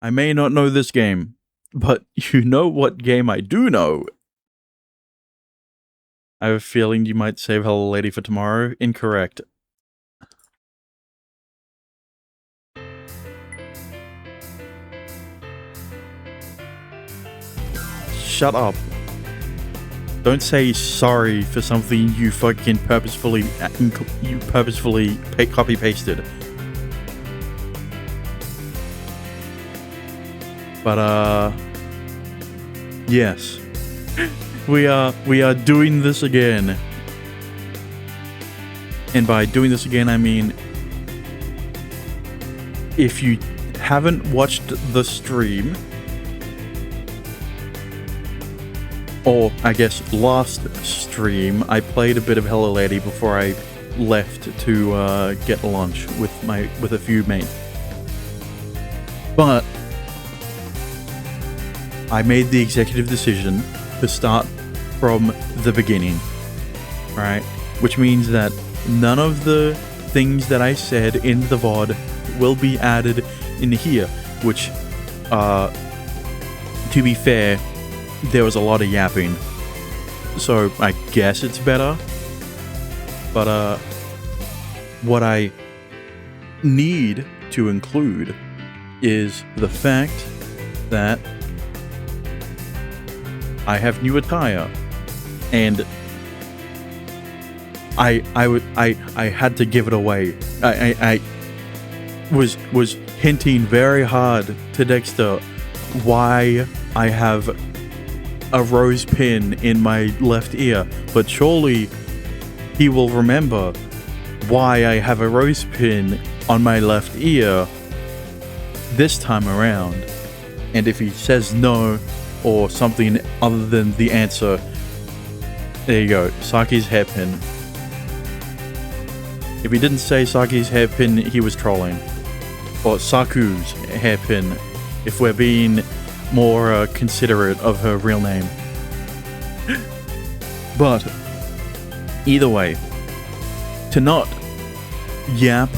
I may not know this game, but you know what game I do know. I have a feeling you might save Hello Lady for tomorrow. Incorrect. Shut up. Don't say sorry for something you fucking purposefully copy pasted. But yes. We are doing this again. And by doing this again, I mean, if you haven't watched the stream, or I guess last stream, I played a bit of Hello Lady before I left to get lunch with a few mates. But I made the executive decision to start from the beginning, right? Which means that none of the things that I said in the VOD will be added in here, which, to be fair, there was a lot of yapping, so I guess it's better. But what I need to include is the fact that I have new attire, and I had to give it away. I was hinting very hard to Dexter why I have a rose pin in my left ear, but surely he will remember why I have a rose pin on my left ear this time around. And if he says no, or something other than the answer, there you go, Saki's hairpin. If he didn't say Saki's hairpin, he was trolling. Or Saku's hairpin, if we're being more considerate of her real name. But either way, to not yap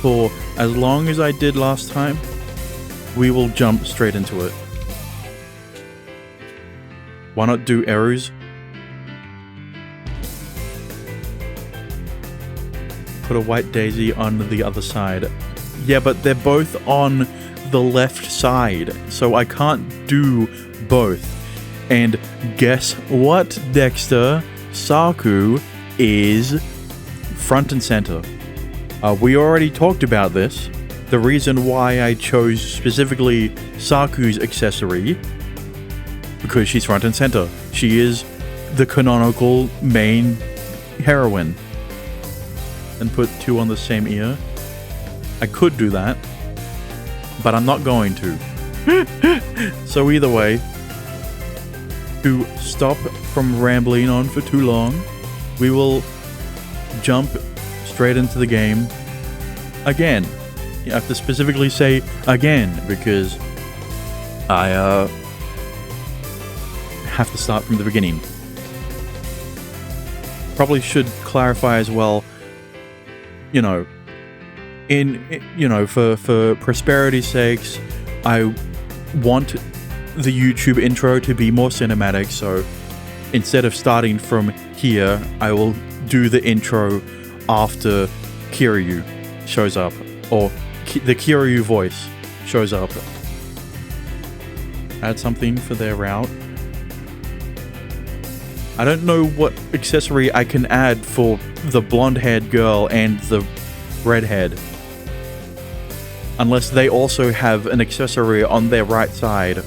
for as long as I did last time, we will jump straight into it. Why not do arrows? Put a white daisy on the other side. Yeah, but they're both on the left side, so I can't do both. And guess what, Dexter? Saku is front and center. We already talked about this. The reason why I chose specifically Saku's accessory, because she's front and center. She is the canonical main heroine. And put two on the same ear. I could do that, but I'm not going to. So either way, to stop from rambling on for too long, we will jump straight into the game again. You have to specifically say again, because I have to start from the beginning. Probably should clarify as well, for prosperity's sakes, I want the YouTube intro to be more cinematic, so instead of starting from here, I will do the intro after Kiryu shows up, or the Kiryu voice shows up. Add something for their route. I don't know what accessory I can add for the blonde-haired girl and the redhead, unless they also have an accessory on their right side.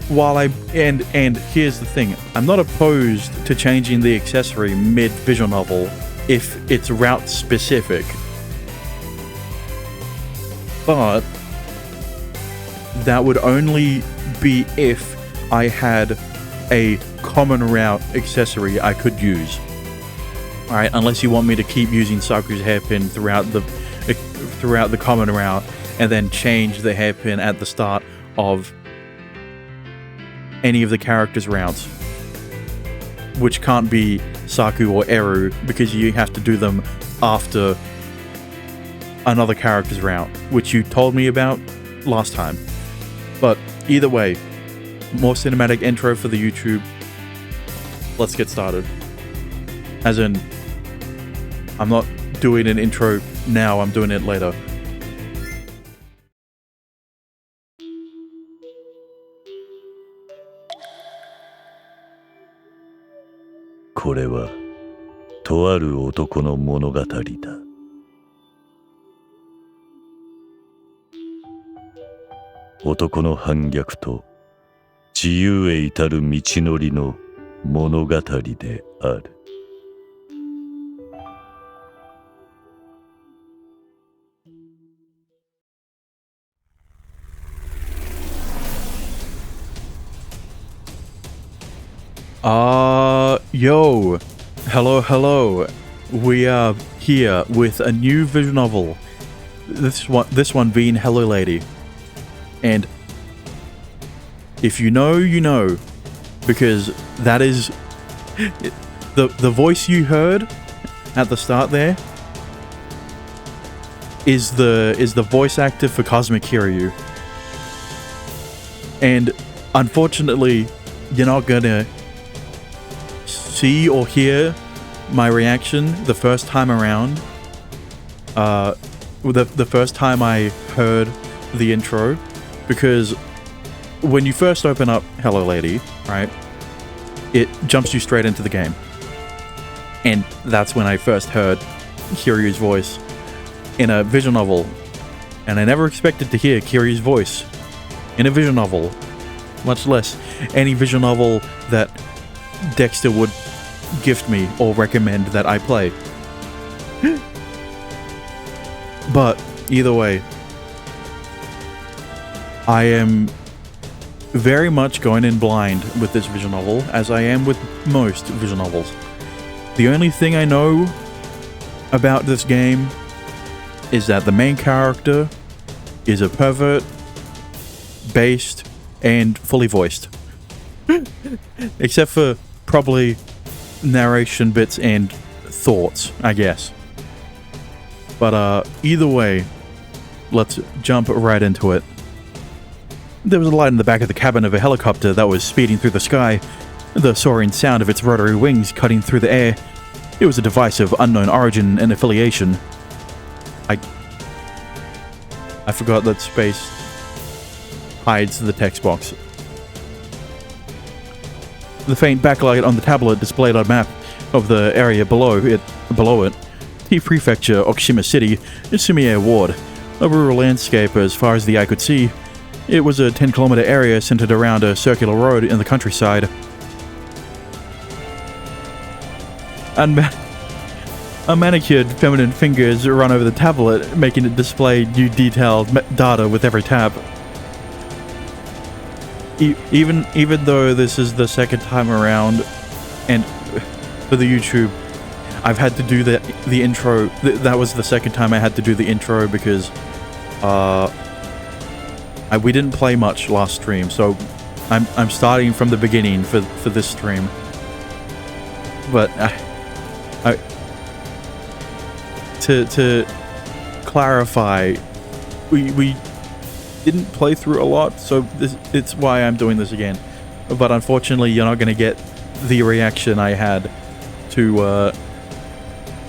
And here's the thing, I'm not opposed to changing the accessory mid-visual novel if it's route specific, but that would only be if I had a common route accessory I could use. Alright, unless you want me to keep using Saku's hairpin throughout the common route, and then change the hairpin at the start of any of the characters' routes, which can't be Saku or Eru, because you have to do them after another character's route, which you told me about last time. But either way, more cinematic intro for the YouTube. Let's get started. As in, I'm not doing an intro now, I'm doing it later. Thisはとある男の物語だ。男の反逆と自由へ至る道のりの物語である。Yo, hello. We are here with a new visual novel. This one being Hello Lady. And if you know, you know, because that is the voice you heard at the start there is the voice actor for Cosmic Kiryu. And unfortunately, you're not gonna see or hear my reaction the first time around. The first time I heard the intro, because when you first open up Hello Lady, right, it jumps you straight into the game. And that's when I first heard Kiryu's voice in a visual novel. And I never expected to hear Kiryu's voice in a visual novel, much less any visual novel that Dexter would gift me or recommend that I play. But either way, I am very much going in blind with this visual novel, as I am with most visual novels. The only thing I know about this game is that the main character is a pervert, based, and fully voiced. Except for probably narration bits and thoughts, I guess. But either way, let's jump right into it. There was a light in the back of the cabin of a helicopter that was speeding through the sky, the soaring sound of its rotary wings cutting through the air. It was a device of unknown origin and affiliation. I forgot that space hides the text box. The faint backlight on the tablet displayed a map of the area below it. The prefecture, Okishima City, Sumie Ward, a rural landscape as far as the eye could see. It was a 10-kilometer area centered around a circular road in the countryside. Unmanicured feminine fingers run over the tablet, making it display new detailed data with every tap. Even though this is the second time around, and for the YouTube, I've had to do the intro. That was the second time I had to do the intro because we didn't play much last stream, so I'm starting from the beginning for this stream. But to clarify, we didn't play through a lot, so it's why I'm doing this again. But unfortunately, you're not going to get the reaction I had to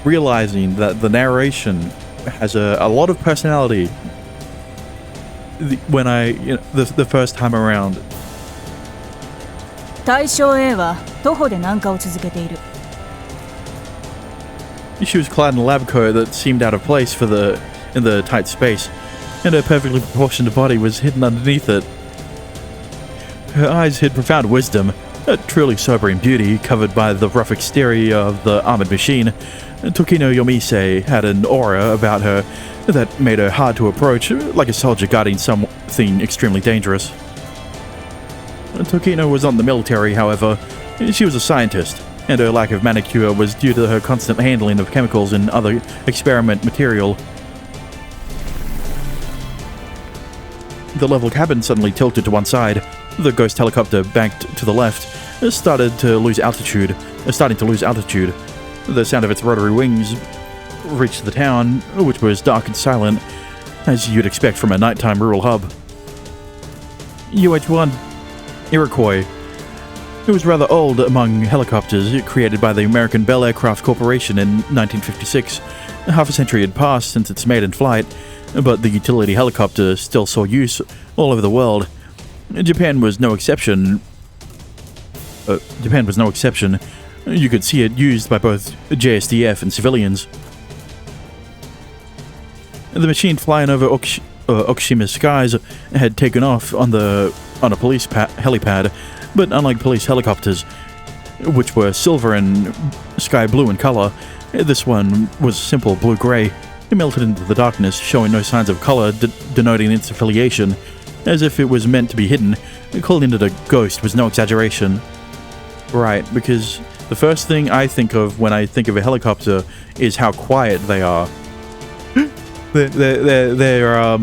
realizing that the narration has a lot of personality when the first time around. 対象 A は徒歩で南下を続けている。 She was clad in a lab coat that seemed out of place in the tight space, and her perfectly proportioned body was hidden underneath it. Her eyes hid profound wisdom, a truly sobering beauty covered by the rough exterior of the armored machine. Tokino Yomise had an aura about her that made her hard to approach, like a soldier guarding something extremely dangerous. Tokino was not in the military, however. She was a scientist, and her lack of manicure was due to her constant handling of chemicals and other experiment material. The level cabin suddenly tilted to one side. The ghost helicopter banked to the left, starting to lose altitude. The sound of its rotary wings reached the town, which was dark and silent, as you'd expect from a nighttime rural hub. UH-1 Iroquois. It was rather old among helicopters created by the American Bell Aircraft Corporation in 1956. Half a century had passed since its maiden flight, but the utility helicopter still saw use all over the world. Japan was no exception. You could see it used by both JSDF and civilians. The machine flying over Okushima's skies had taken off on a police helipad, but unlike police helicopters, which were silver and sky blue in color, this one was simple blue-gray. It melted into the darkness, showing no signs of color, denoting its affiliation, as if it was meant to be hidden. Calling it a ghost was no exaggeration. Right, because the first thing I think of when I think of a helicopter is how quiet they are. They're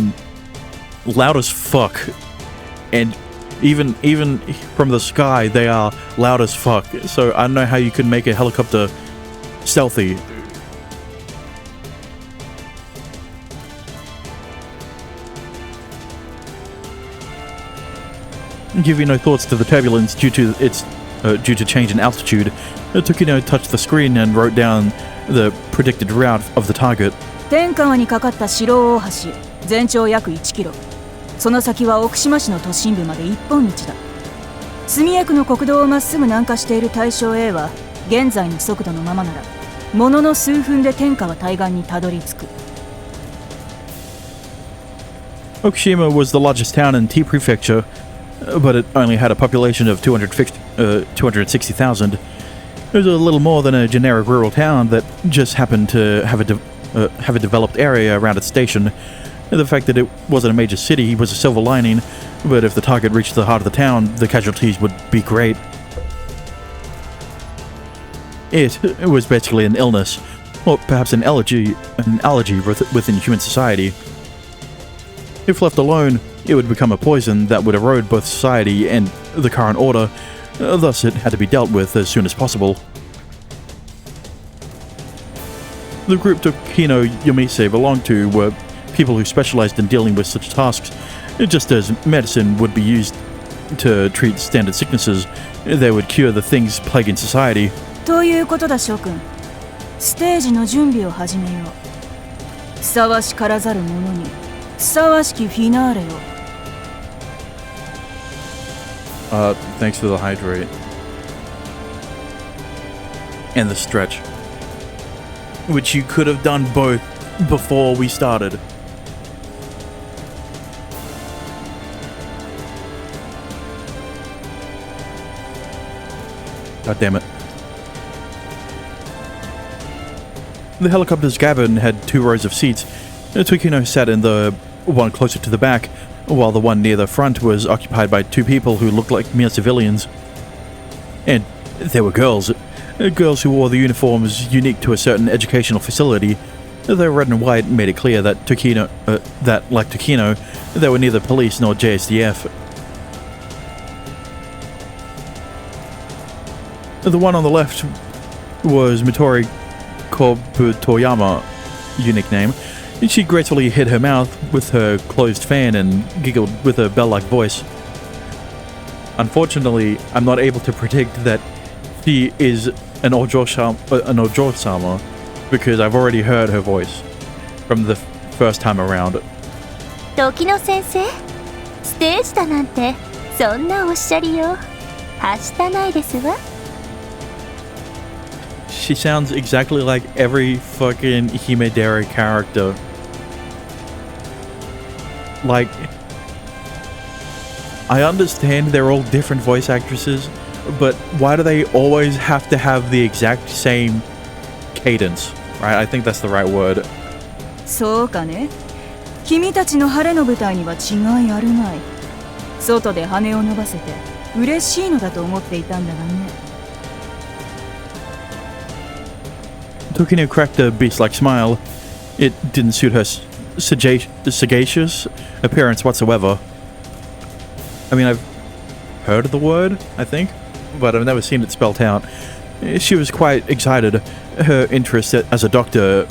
loud as fuck, and even from the sky they are loud as fuck. So I don't know how you could make a helicopter stealthy. Giving no thoughts to the turbulence due to change in altitude, Tokino touched the screen and wrote down the predicted route of the target. 天川にかかった白大橋、全長約1キロ。その先は奥島市の都心部まで一本道だ。住江区の国道をまっすぐ南下している対象 A は、現在の速度のままなら、ものの数分で天川対岸にたどり着く。Okushima was the largest town in T Prefecture, but it only had a population of 260,000. It was a little more than a generic rural town that just happened to have a developed area around its station. The fact that it wasn't a major city was a silver lining, but if the target reached the heart of the town, the casualties would be great. It was basically an illness, or perhaps an allergy within human society. If left alone, it would become a poison that would erode both society and the current order, thus it had to be dealt with as soon as possible. The group Tokino Yomise belonged to were people who specialized in dealing with such tasks. Just as medicine would be used to treat standard sicknesses, they would cure the things plaguing society. ということだ、諸君。ステージの準備を始めよう。ふさわしからざる者に、ふさわしきフィナーレを。Thanks for the hydrate. And the stretch. Which you could have done both before we started. God damn it. The helicopter's cabin had 2 rows of seats. Tsukino sat in the one closer to the back, while the one near the front was occupied by 2 people who looked like mere civilians. And there were girls. Girls who wore the uniforms unique to a certain educational facility. Their red and white made it clear that like Tokino, they were neither police nor JSDF. The one on the left was Mitori Kobutoyama, unique name. She gracefully hid her mouth with her closed fan and giggled with a bell-like voice. Unfortunately, I'm not able to predict that she is an Ojo-sama because I've already heard her voice from the first time around. 時野先生、ステージだなんてそんなおっしゃりよう。はしたないですわ。She sounds exactly like every fucking Himedare character. Like, I understand they're all different voice actresses, but why do they always have to have the exact same cadence? Right? I think that's the right word. そうかね。君たちの晴れの舞台には違いあるまい。外で羽を伸ばせて嬉しいのだと思っていたんだがね。Tokino cracked a beast-like smile. It didn't suit her sagacious appearance whatsoever. I mean, I've heard of the word, I think, but I've never seen it spelt out. She was quite excited. Her interest as a doctor,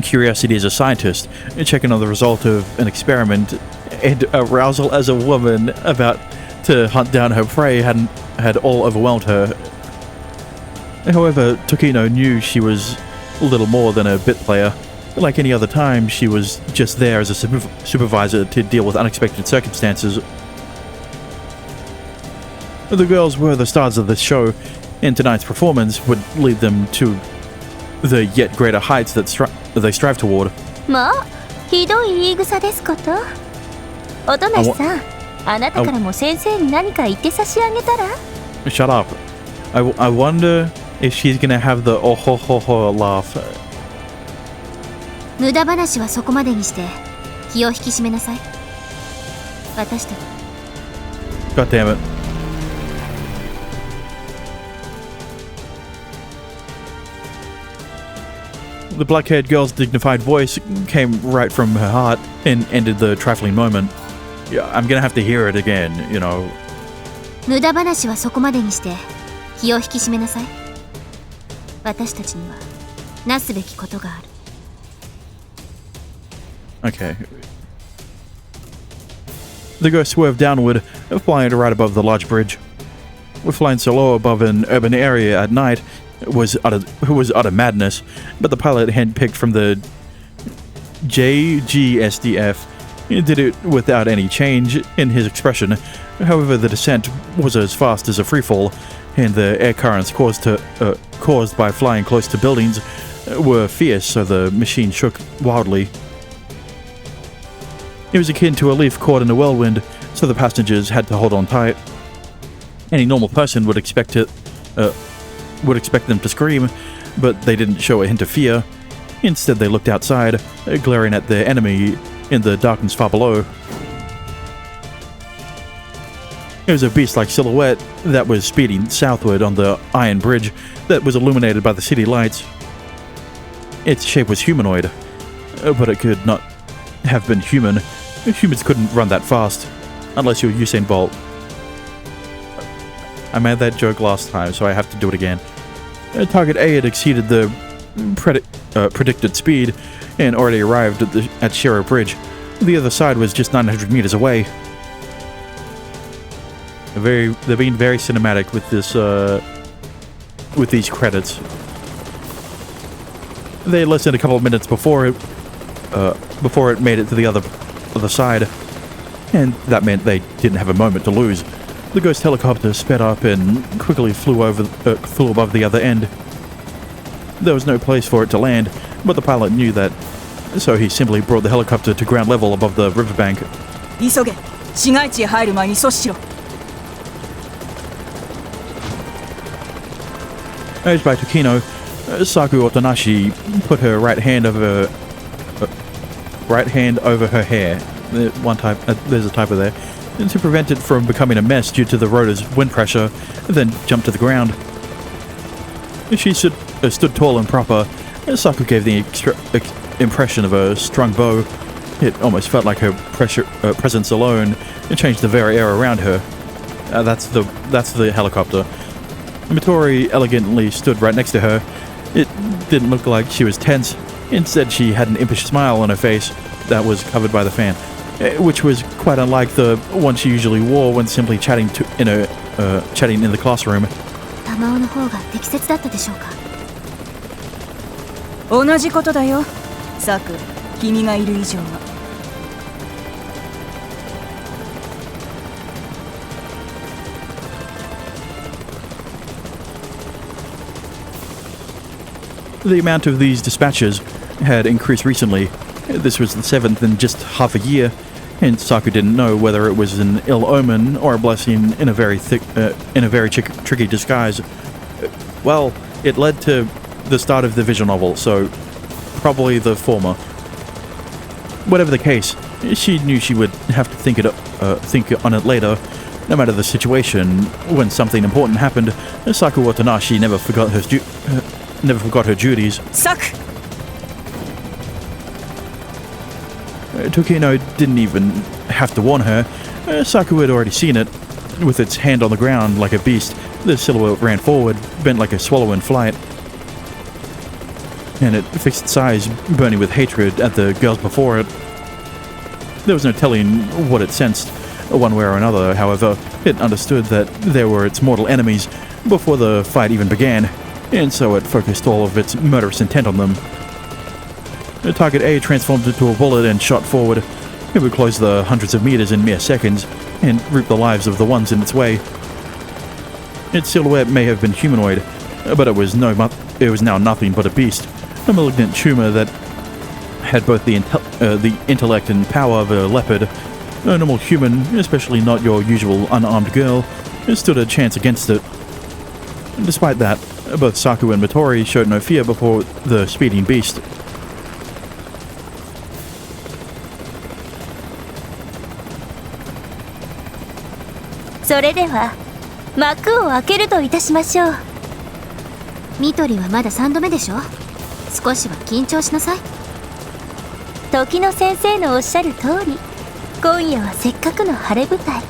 curiosity as a scientist, checking on the result of an experiment, and arousal as a woman about to hunt down her prey had all overwhelmed her. However, Tokino knew she was little more than a bit player. Like any other time, she was just there as a supervisor to deal with unexpected circumstances. The girls were the stars of the show, and tonight's performance would lead them to the yet greater heights that they strive toward. まあ、ひどい言い草ですこと。音無さん、あなたからも先生に何か言って差し上げたら Shut up. I wonder if she's gonna have the oh ho ho ho laugh. 無駄話はそこまでにして気を引き締めなさい。私たち God damn it. The black-haired girl's dignified voice came right from her heart and ended the trifling moment. Yeah, I'm gonna have to hear it again, you know. 無駄話はそこまでにして気を引き締めなさい。私たちにはなすべきことがある。Okay. The ghost swerved downward, flying right above the large bridge. Flying so low above an urban area at night was utter madness, but the pilot handpicked from the JGSDF did it without any change in his expression. However, the descent was as fast as a freefall, and the air currents caused by flying close to buildings were fierce, so the machine shook wildly. It was akin to a leaf caught in a whirlwind, so the passengers had to hold on tight. Any normal person would expect them to scream, but they didn't show a hint of fear. Instead, they looked outside, glaring at their enemy in the darkness far below. It was a beast-like silhouette that was speeding southward on the iron bridge that was illuminated by the city lights. Its shape was humanoid, but it could not have been human. Humans couldn't run that fast, unless you're Usain Bolt. I made that joke last time, so I have to do it again. Target A had exceeded the predicted speed and already arrived at Shiro Bridge. The other side was just 900 meters away. They're being very cinematic with this, with these credits. They listened a couple of minutes before it made it to the other side, and that meant they didn't have a moment to lose. The ghost helicopter sped up and quickly flew above the other end. There was no place for it to land, but the pilot knew that, so he simply brought the helicopter to ground level above the riverbank. 急げ、市街地へ入る前に阻止しろ。Urged by Tokino, Saku Otonashi put her right hand over her hair. There's a typo there. To prevent it from becoming a mess due to the rotor's wind pressure, then jumped to the ground. She stood tall and proper. Saku gave the impression of a strung bow. It almost felt like her presence alone changed the very air around her. That's the helicopter. Mitori elegantly stood right next to her. It didn't look like she was tense. Instead, she had an impish smile on her face that was covered by the fan, which was quite unlike the one she usually wore when simply chatting in the classroom. 玉緒の方が適切だったでしょうか。同じことだよ、サク。君がいる以上は。The amount of these dispatches had increased recently. This was the 7th in just half a year, and Saku didn't know whether it was an ill omen or a blessing in a very tricky disguise. Well, it led to the start of the visual novel, so probably the former. Whatever the case, she knew she would have to think on it later. No matter the situation, when something important happened, Saku Watanashi never forgot her duties. Saku! Tokino didn't even have to warn her. Saku had already seen it. With its hand on the ground like a beast, the silhouette ran forward, bent like a swallow in flight. And it fixed its eyes, burning with hatred at the girls before it. There was no telling what it sensed, one way or another. However, it understood that there were its mortal enemies before the fight even began, and so it focused all of its murderous intent on them. Target A transformed into a bullet and shot forward. It would close the hundreds of meters in mere seconds and reap the lives of the ones in its way. Its silhouette may have been humanoid, but it was now nothing but a beast, a malignant tumor that had both the intellect and power of a leopard. A normal human, especially not your usual unarmed girl, stood a chance against it. Despite that, both Saku and Motori showed no fear before the speeding beast.それでは幕を開けるといたしましょう。ミトリはまだ3度目でしょ。少しは緊張しなさい。時の先生のおっしゃる通り、今夜はせっかくの晴れ舞台、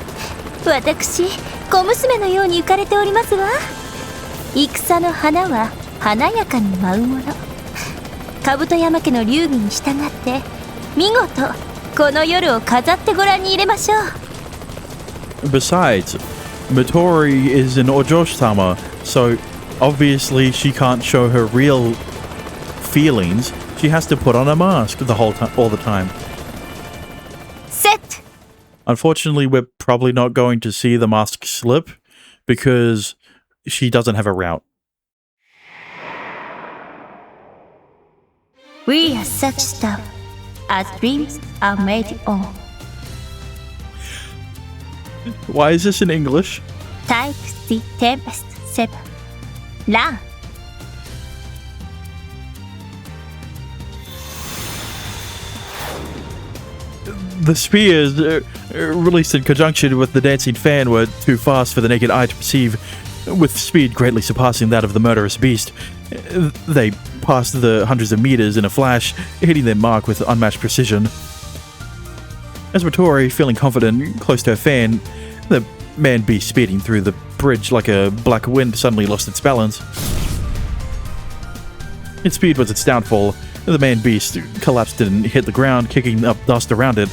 私小娘のように浮かれておりますわ。戦の花は華やかに舞うもの。兜山家の流儀に従って見事この夜を飾ってご覧に入れましょう。Besides, Motori is an Ojoshi-sama, so obviously she can't show her real feelings. She has to put on a mask all the time. Set! Unfortunately, we're probably not going to see the mask slip because she doesn't have a route. We are such stuff as dreams are made on. Why is this in English? Type the Tempest 7. Learn. The spears, released in conjunction with the dancing fan, were too fast for the naked eye to perceive, with speed greatly surpassing that of the murderous beast. They passed the hundreds of meters in a flash, hitting their mark with unmatched precision. As Motori, feeling confident, close to her fan, the man-beast speeding through the bridge like a black wind suddenly lost its balance. Its speed was its downfall. The man-beast collapsed and hit the ground, kicking up dust around it.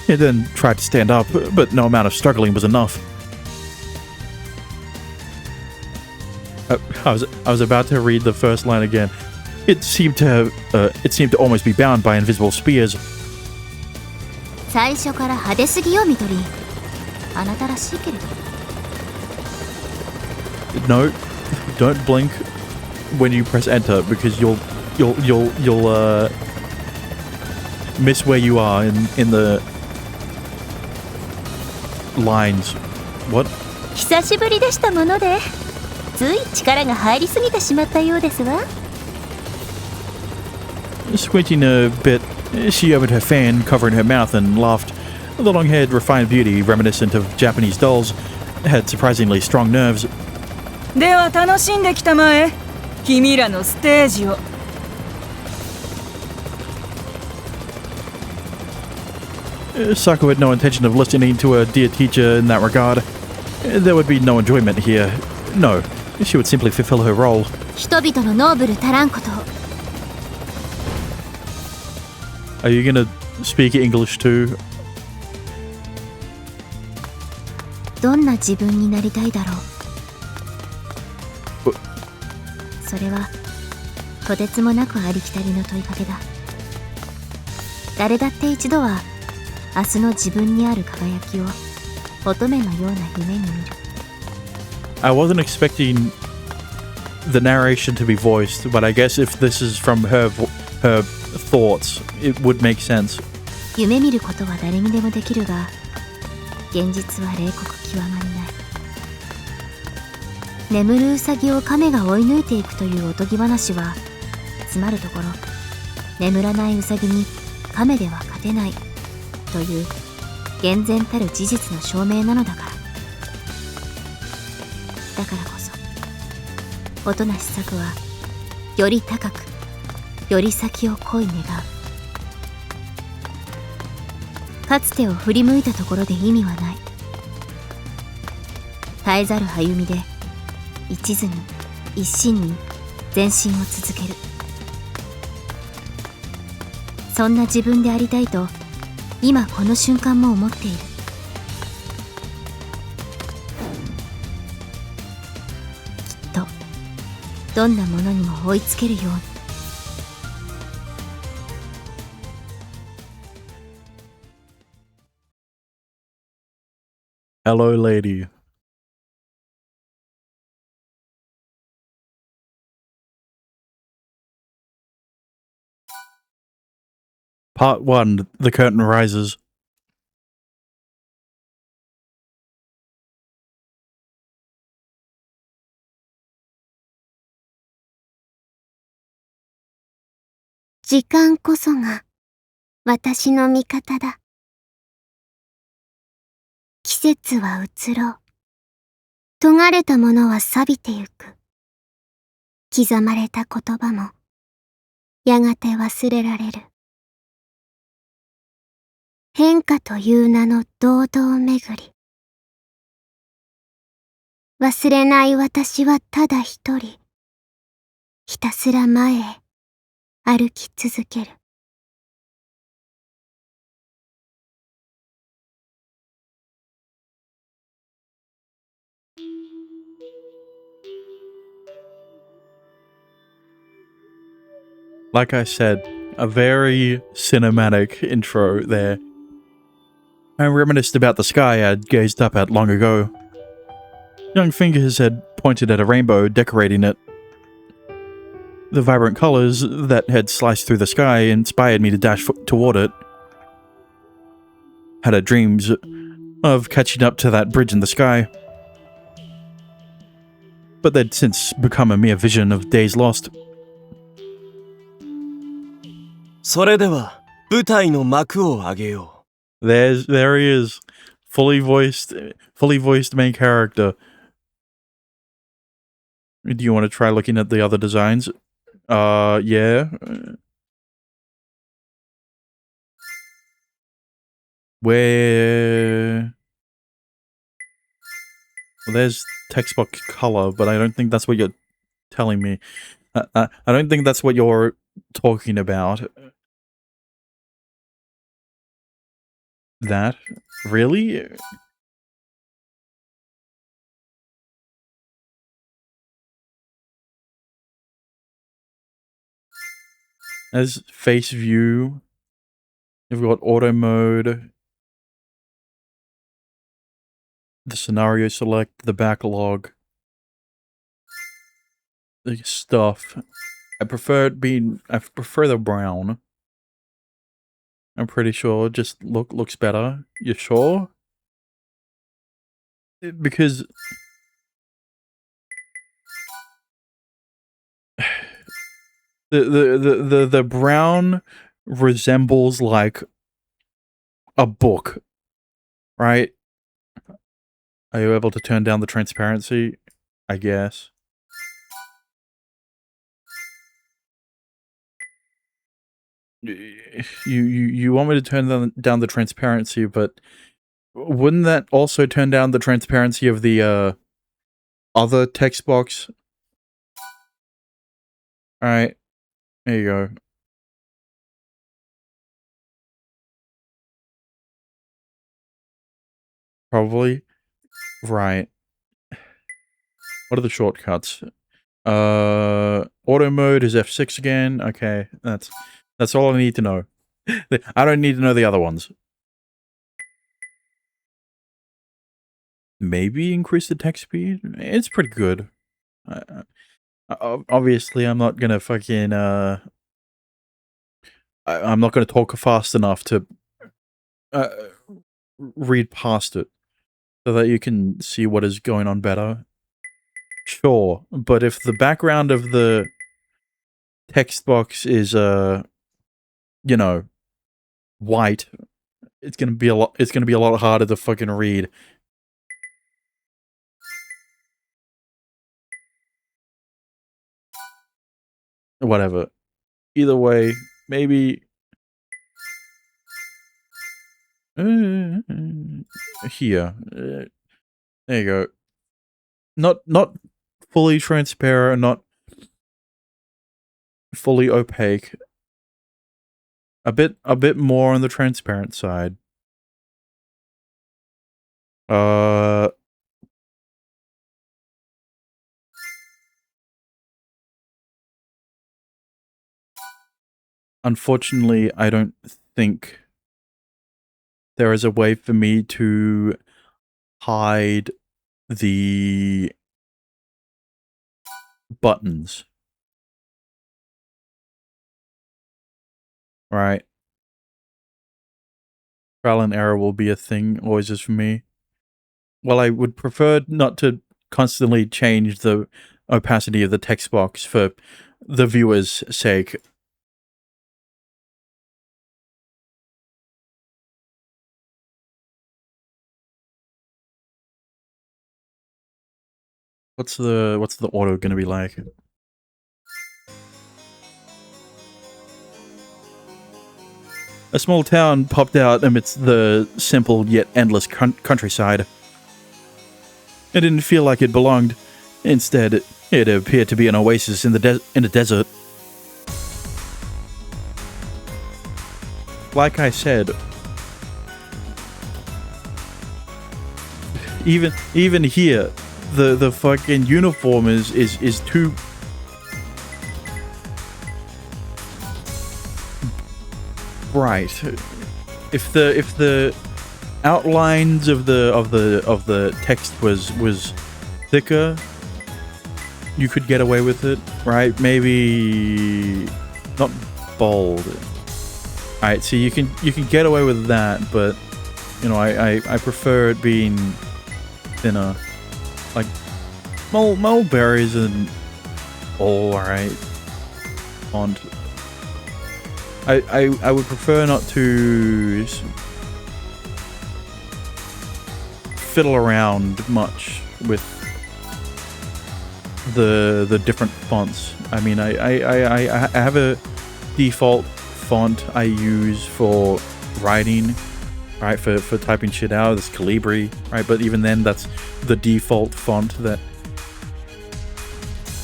It then tried to stand up, but no amount of struggling was enough. I was about to read the first line again. It seemed to almost be bound by invisible spears. 最初から派手すぎよミトリ。あなたらしいけれど。No, don't blink when you press enter because you'll miss where you are in the lines. What? 久しぶりでしたもので、つい力が入りすぎてしまったようですわ。Squinting a bit, she opened her fan, covering her mouth, and laughed. The long-haired, refined beauty, reminiscent of Japanese dolls, had surprisingly strong nerves. では楽しんできたまえ、君らのステージを。Saku had no intention of listening to her dear teacher in that regard. There would be no enjoyment here. No, she would simply fulfill her role. 人々のノーブルたらんことを。Are you gonna speak English too? どんな自分になりたいだろう。それはとてつもなくありきたりの問いかけだ。誰だって一度は明日の自分にある輝きを乙女のような夢に見る。I wasn't expecting the narration to be voiced, but I guess if this is from her thoughts, it would make sense. 夢見ることは誰にでもできるが、現実は冷酷極まりない。眠るウサギを亀が追い抜いていくというおとぎ話は、つまるところ、眠らないウサギに亀では勝てないという厳然たる事実の証明なのだから。だからこそ、音無し作はより高く、より先を恋願う。かつてを振り向いたところで意味はない。絶えざる歩みで一途に一心に前進を続ける。そんな自分でありたいと今この瞬間も思っている。きっとどんなものにも追いつけるように。Hello, lady. Part 1, The Curtain Rises. "時間こそが私の味方だ。季節は移ろう。尖れたものは錆びてゆく。刻まれた言葉もやがて忘れられる。変化という名の堂々巡り。忘れない私はただ一人、ひたすら前へ歩き続ける。Like I said, a very cinematic intro there. I reminisced about the sky I'd gazed up at long ago. Young fingers had pointed at a rainbow, decorating it. The vibrant colors that had sliced through the sky inspired me to dash toward it. Had had dreams of catching up to that bridge in the sky, but they'd since become a mere vision of days lost. それでは舞台の幕を上げよう。 There he is, fully voiced main character. Do you want to try looking at the other designs? Yeah. Where? Well, there's textbook color, but I don't think that's what you're telling me. I don't think that's what you're talking about. That? Really? As face view, you've got auto mode, the scenario select, the backlog, the stuff. I prefer the brown. I'm pretty sure just looks better. You sure? Because the brown resembles like a book, right? Are you able to turn down the transparency? I guess. You want me to turn down the transparency, but wouldn't that also turn down the transparency of the other text box? Alright. There you go. Probably. Right. What are the shortcuts? Auto mode is F6 again. Okay, that's all I need to know. I don't need to know the other ones. Maybe increase the text speed? It's pretty good. Obviously, I'm not gonna fucking, I'm not gonna talk fast enough to read past it so that you can see what is going on better. Sure, but if the background of the text box is, you know, white, it's gonna be a lot harder to fucking read. Whatever. Either way, maybe here. There you go. Not fully transparent, not fully opaque. A bit more on the transparent side. Unfortunately, I don't think there is a way for me to hide the buttons. Right. Trial and error will be a thing always is for me. Well, I would prefer not to constantly change the opacity of the text box for the viewer's sake. What's the auto gonna be like? A small town popped out amidst the simple yet endless countryside. It didn't feel like it belonged. Instead, it appeared to be an oasis in the desert. Like I said, even here, the fucking uniform is too bright. If the outlines of the text was thicker, you could get away with it, right? Maybe not bold. All right, so you can get away with that, but you know, I prefer it being thinner. Like mulberries and all right font. I would prefer not to fiddle around much with the different fonts. I mean, I have a default font I use for writing, right? For typing shit out. It's Calibri, right? But even then, that's the default font that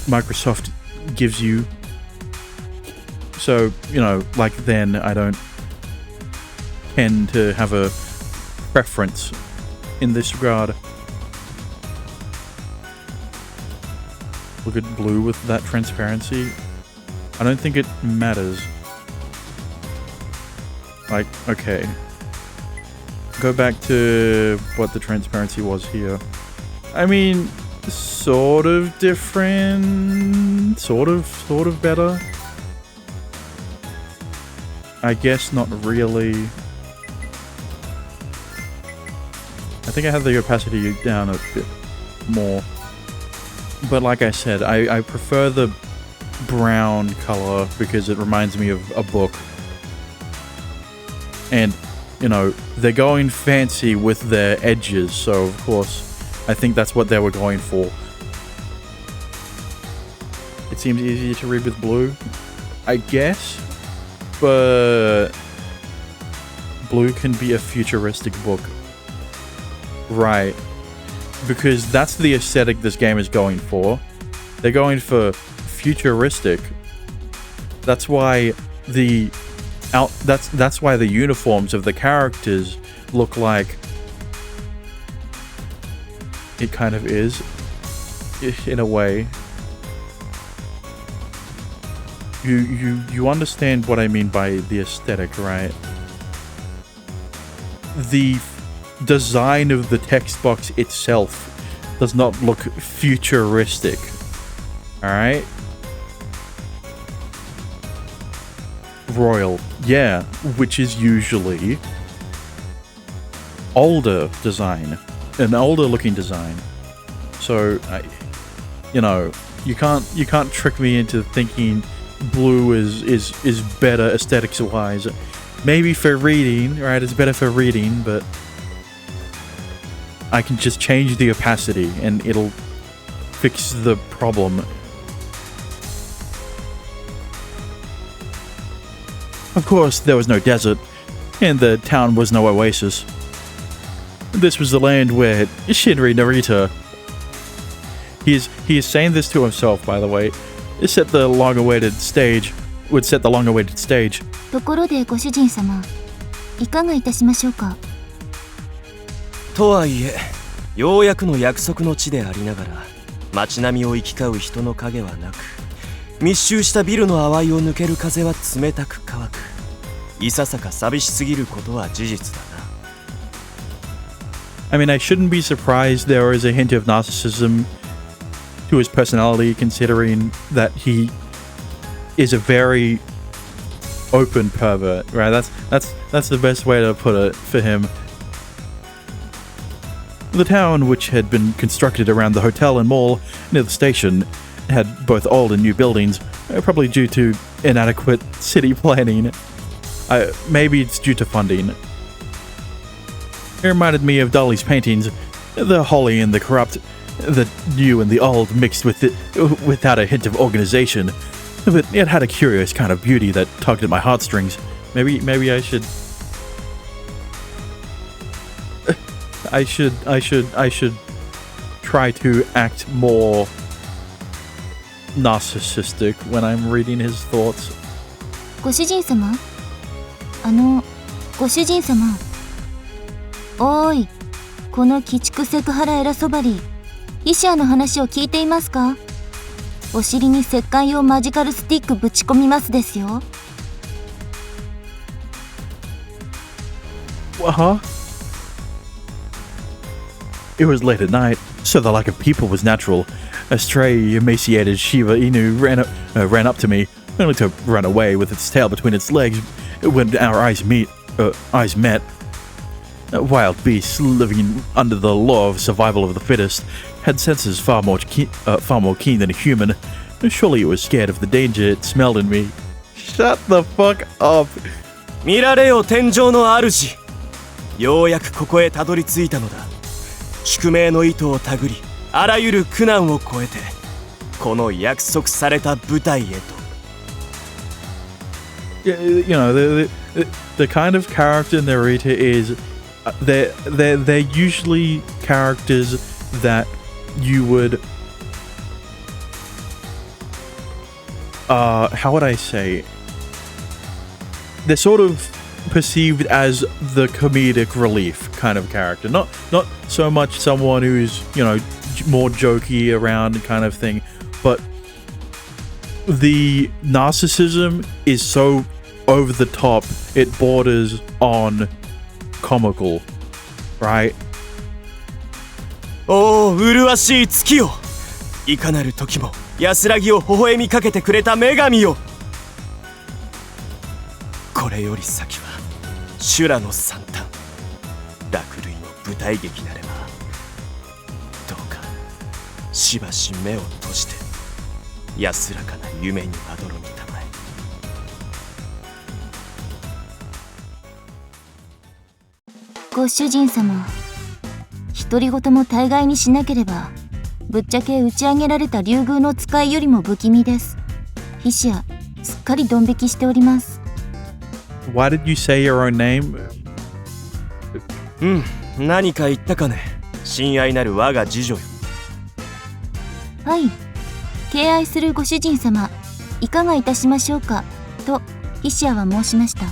Microsoft gives you. So, you know, like then I don't tend to have a preference in this regard. Look at blue with that transparency. I don't think it matters. Like, okay. Go back to what the transparency was here. I mean, sort of different, sort of better. I guess not really. I think I have the opacity down a bit more. But like I said, I prefer the brown color because it reminds me of a book. And, you know, they're going fancy with their edges, so of course, I think that's what they were going for. It seems easier to read with blue, I guess. But blue can be a futuristic book. Right. Because that's the aesthetic this game is going for. They're going for futuristic. That's why that's why the uniforms of the characters look like it kind of is, in a way. You understand what I mean by the aesthetic, right? The design of the text box itself does not look futuristic. Alright? Royal, yeah, which is usually older design, an older looking design. So, you know, you can't trick me into thinking blue is better aesthetics wise. Maybe for reading, right? It's better for reading, but I can just change the opacity and it'll fix the problem. Of course, there was no desert, and the town was no oasis. This was the land where Shinri Narita... He is saying this to himself, by the way. It set the long-awaited stage. would set the long-awaited stage. ところでご主人様、いかがいたしましょうか。とはいえ、ようやくの約束の地でありながら、街並みを行き交う人の影はなく、密集したビルの淡いを抜ける風は冷たく乾く。いささか寂しすぎることは事実だな。I mean, I shouldn't be surprised there is a hint of narcissism to his personality, considering that he is a very open pervert, right? That's the best way to put it for him. The town, which had been constructed around the hotel and mall near the station, had both old and new buildings, probably due to inadequate city planning. Maybe it's due to funding. It reminded me of Dali's paintings, the holy and the corrupt, the new and the old mixed with it without a hint of organization. But it had a curious kind of beauty that tugged at my heartstrings. Maybe I should try to act more narcissistic when I'm reading his thoughts. ご主人様、ご主人様。おーい、この鬼畜セクハラ偉そばり、イシアの話を聞いていますか？お尻に石灰用マジカルスティックぶち込みますですよ。Huh? It was late at night, so the lack of people was natural. A stray, emaciated Shiba Inu ran up to me, only to run away with its tail between its legs when our eyes met. Wild beasts living under the law of survival of the fittest had senses far more keen than a human. Surely it was scared of the danger it smelled in me. Shut the fuck up. 見られよ天井の主。ようやくここへたどり着いたのだ。宿命の糸を手繰り、あらゆる苦難を越えて、この約束された舞台へと。You know, the kind of character narrator is they're usually characters that you would how would I say, they're sort of perceived as the comedic relief kind of character, not so much someone who's, you know, more jokey around kind of thing, but the narcissism is so over the top it borders on comical, right? おお、麗しい月よ。いかなる時も安らぎを微笑みかけてくれた女神よ。これより先は修羅の惨憺、落類の舞台劇なれば、どうかしばし目を閉じて安らかな夢にまどろみたまえ。ご主人様、独り言も大概にしなければ、ぶっちゃけ打ち上げられた竜宮の使いよりも不気味です。ヒシア、すっかりドン引きしております。Why did you say your own name? 何か言ったかね。親愛なる我が次女よ。はい、敬愛するご主人様、いかがいたしましょうかとヒシアは申しました。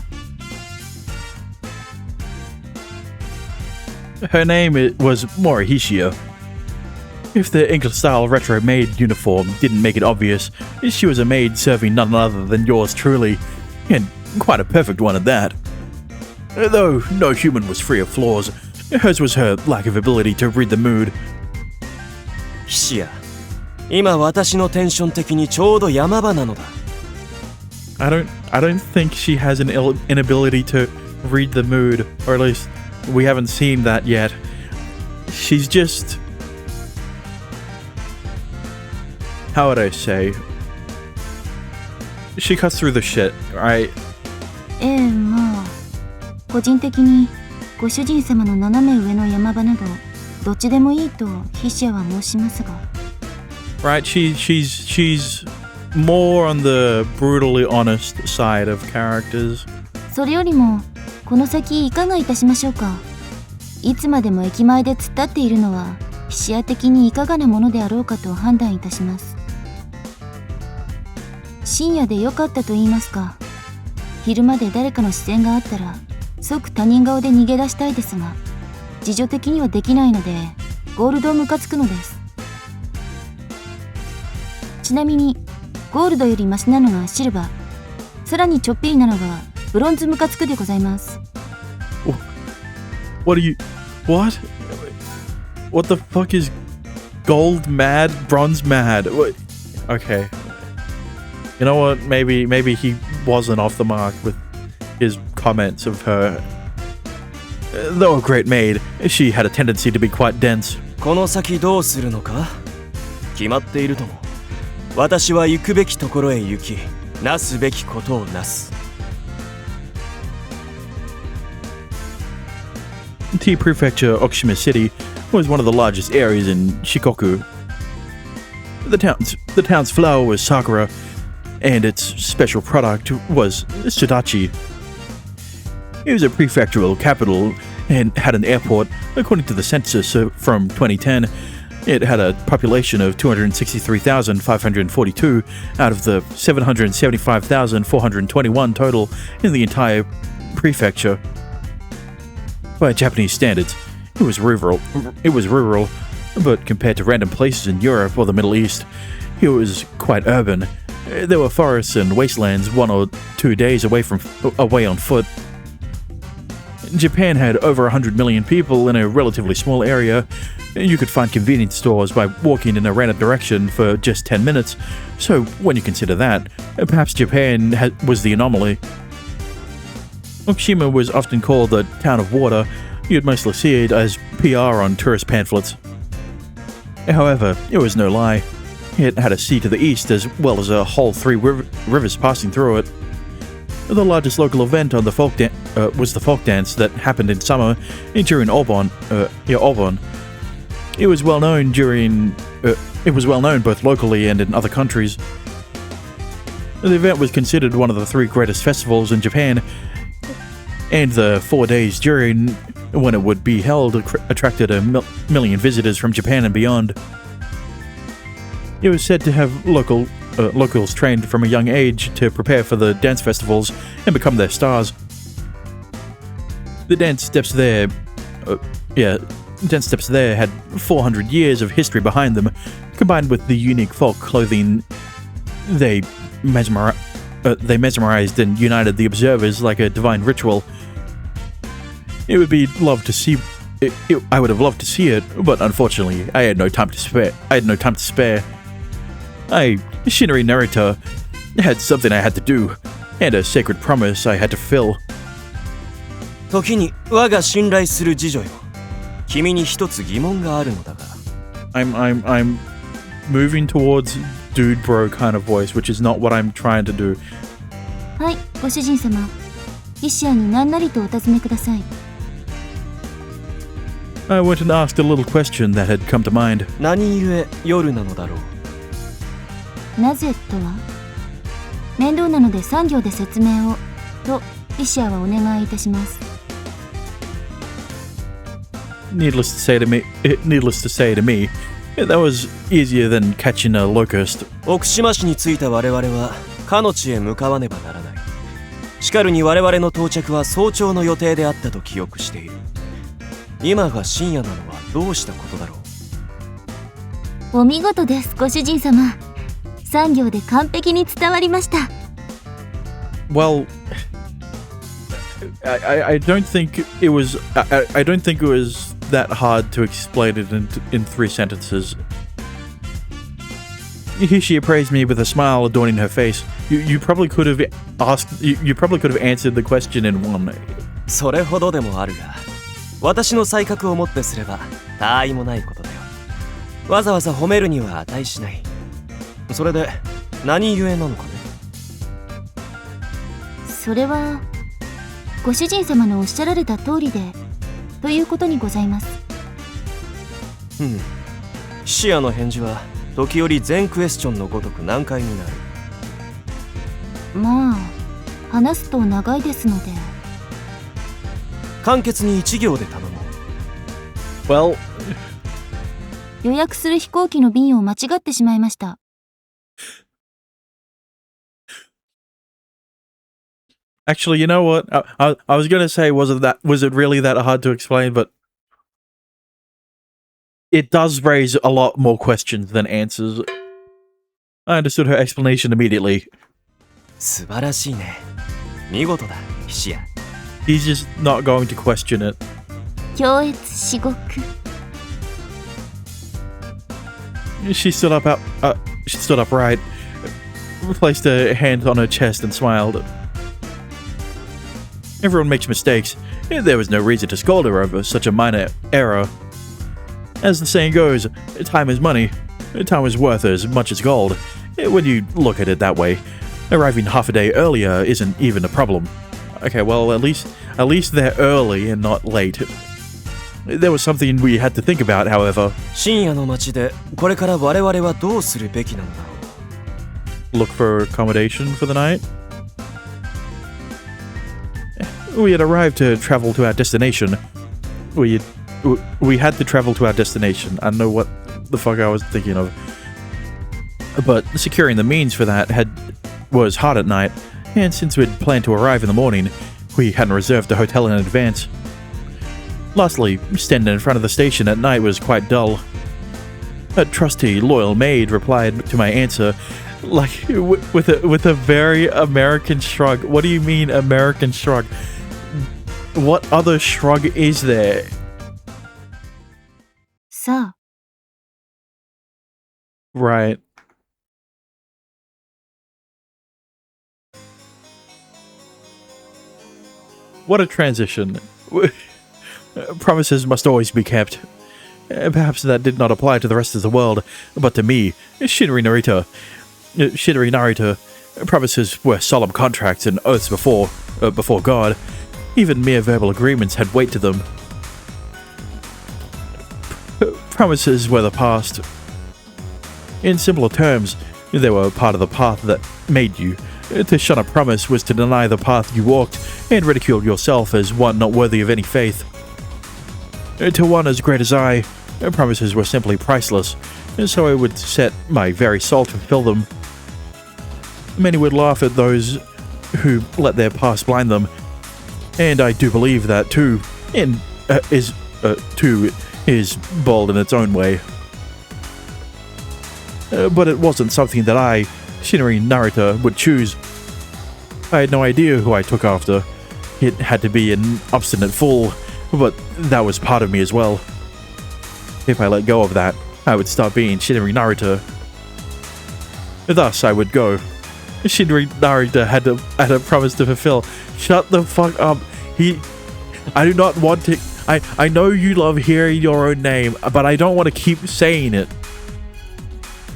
Her name was Morihishia. If the English-style retro-maid uniform didn't make it obvious, she was a maid serving none other than yours truly, and quite a perfect one at that. Though no human was free of flaws, hers was her lack of ability to read the mood. ヒシア、今私のテンション的にちょうど山場なのだ。I don't think she has an inability to read the mood, or at least we haven't seen that yet. She's just... How would I say? She cuts through the shit, right? まあ個人的にご主人様の斜め上の山場などどっちでもいいとヒシアは申しますが。Right, she's more on the brutally honest side of characters. それよりもこの先いかがいたしましょうか。いつまでも駅前で突っ立っているのはヒシア的にいかがなものであろうかと判断いたします。深夜で良かったと言いますか、昼間で誰かの視線があったら即他人顔で逃げ出したいですが、自助的にはできないのでゴールドをムカつくのです。ちなみにゴールドよりマシなのがシルバー、さらにちょっぴりなのがブロンズムカつくでございます。What are you... What? What the fuck is gold mad, bronze mad? What? Okay. You know what? Maybe he wasn't off the mark with his comments of her. Though a great maid, she had a tendency to be quite dense. この先どうするのか決まっているとも。私は行くべきところへ行き、なすべきことをなす。Tea Prefecture, Okushima City, was one of the largest areas in Shikoku. The town's flower was sakura, and its special product was shidachi. It was a prefectural capital and had an airport. According to the census from 2010, it had a population of 263,542 out of the 775,421 total in the entire prefecture. By Japanese standards, it was rural, but compared to random places in Europe or the Middle East, it was quite urban. There were forests and wastelands 1 or 2 days away on foot. Japan had over 100 million people in a relatively small area. You could find convenience stores by walking in a random direction for just 10 minutes, so when you consider that, perhaps Japan was the anomaly. Okushima was often called the town of water. You'd mostly see it as PR on tourist pamphlets. However, it was no lie. It had a sea to the east as well as a whole 3 rivers passing through it. The largest local event on the was the folk dance that happened in summer during Obon. It was well known both locally and in other countries. The event was considered one of the 3 greatest festivals in Japan, and the 4 days during when it would be held attracted a million visitors from Japan and beyond. It was said to have locals trained from a young age to prepare for the dance festivals and become their stars. The dance steps there had 400 years of history behind them, combined with the unique folk clothing. They mesmerized and united the observers like a divine ritual. I would have loved to see it, but unfortunately, I had no time to spare. Shinori Narita, had something I had to do, and a sacred promise I had to fulfill. 時に我が信頼する次女よ。君に一つ疑問があるのだが。I'm moving towards dude bro kind of voice, which is not what I'm trying to do. はい、ご主人様。イシアに何なりとお尋ねください。I went and asked a little question that had come to mind. 何故夜なのだろう。なぜとは？面倒なので3行で説明をとイシアはお願いいたします。Needless to say to me, that was easier than catching a locust. 奥島市に着いた我々はかの地へ向かわねばならない。しかるに我々の到着は早朝の予定であったと記憶している。今が深夜なのはどうしたことだろう。お見事です、ご主人様。3行で完璧に伝わりました。Well, I don't think it was. I don't think it was that hard to explain it in 3 sentences. She appraised me with a smile adorning her face. You probably could have asked. You probably could have answered the question in 1. それほどでもあるが、私の才覚をもってすれば他愛もないことだよ。わざわざ褒めるには値しない。それで何故なのかね。それはご主人様のおっしゃられた通りでということにございます。シアの返事は時折全クエスチョンのごとく難解になる。まあ話すと長いですので簡潔に1行で頼もう。Well, 予約する飛行機の便を間違ってしまいました。Actually, you know what? I was gonna say, was it really that hard to explain? But it does raise a lot more questions than answers. I understood her explanation immediately. 素晴らしいね。見事だ、ヒシア。He's just not going to question it. 強越至極。She stood upright, placed her hand on her chest and smiled. Everyone makes mistakes. There was no reason to scold her over such a minor error. As the saying goes, time is money. Time is worth as much as gold. When you look at it that way, arriving half a day earlier isn't even a problem. Okay, well, at least they're early and not late. There was something we had to think about, however. 深夜の街でこれから我々はどうするべきなのだろう。 Look for accommodation for the night. We had arrived to travel to our destination. We had to travel to our destination. I don't know what the fuck I was thinking of. But securing the means for that was hard at night, and since we'd planned to arrive in the morning, we hadn't reserved a hotel in advance. Lastly, standing in front of the station at night was quite dull. A trusty, loyal maid replied to my answer, like with a very American shrug. What do you mean, American shrug? What other shrug is there? さあ、 Right. What a transition. Promises must always be kept. Perhaps that did not apply to the rest of the world, but to me, Shinri Narita, promises were solemn contracts and oaths before God. Even mere verbal agreements had weight to them. Promises were the past. In simpler terms, they were part of the path that made you. To shun a promise was to deny the path you walked and ridicule yourself as one not worthy of any faith. To one as great as I, promises were simply priceless, and so I would set my very soul to fulfill them. Many would laugh at those who let their past blind them, and I do believe that too is bold in its own way. But it wasn't something that I, Shinri Narita, would choose. I had no idea who I took after. It had to be an obstinate fool, but that was part of me as well. If I let go of that, I would stop being Shinri Narita. Thus, I would go. Shinri Narita had a promise to fulfill. Shut the fuck up. I do not want to. I know you love hearing your own name, but I don't want to keep saying it.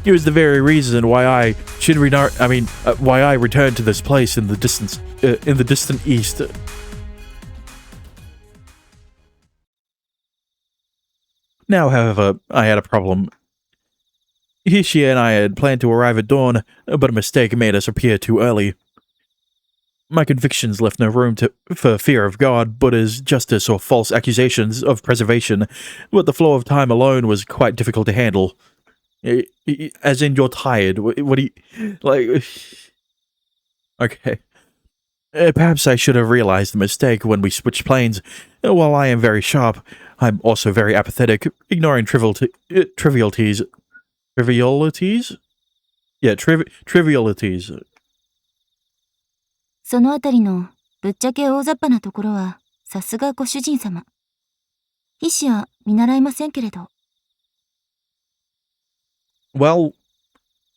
It was the very reason why I returned to this place in the distant east. Now, however, I had a problem. Hishi and I had planned to arrive at dawn, but a mistake made us appear too early. My convictions left no room for fear of God, Buddha's justice, or false accusations of preservation, but the flow of time alone was quite difficult to handle. As in, you're tired. What do you... like... Okay. Perhaps I should have realized the mistake when we switched planes. While I am very sharp, I'm also very apathetic, ignoring trivialities. Trivialities? Yeah, trivialities. そのあたりのぶっちゃけ大雑把なところはさすがご主人様。医師は見習いませんけれど。Well,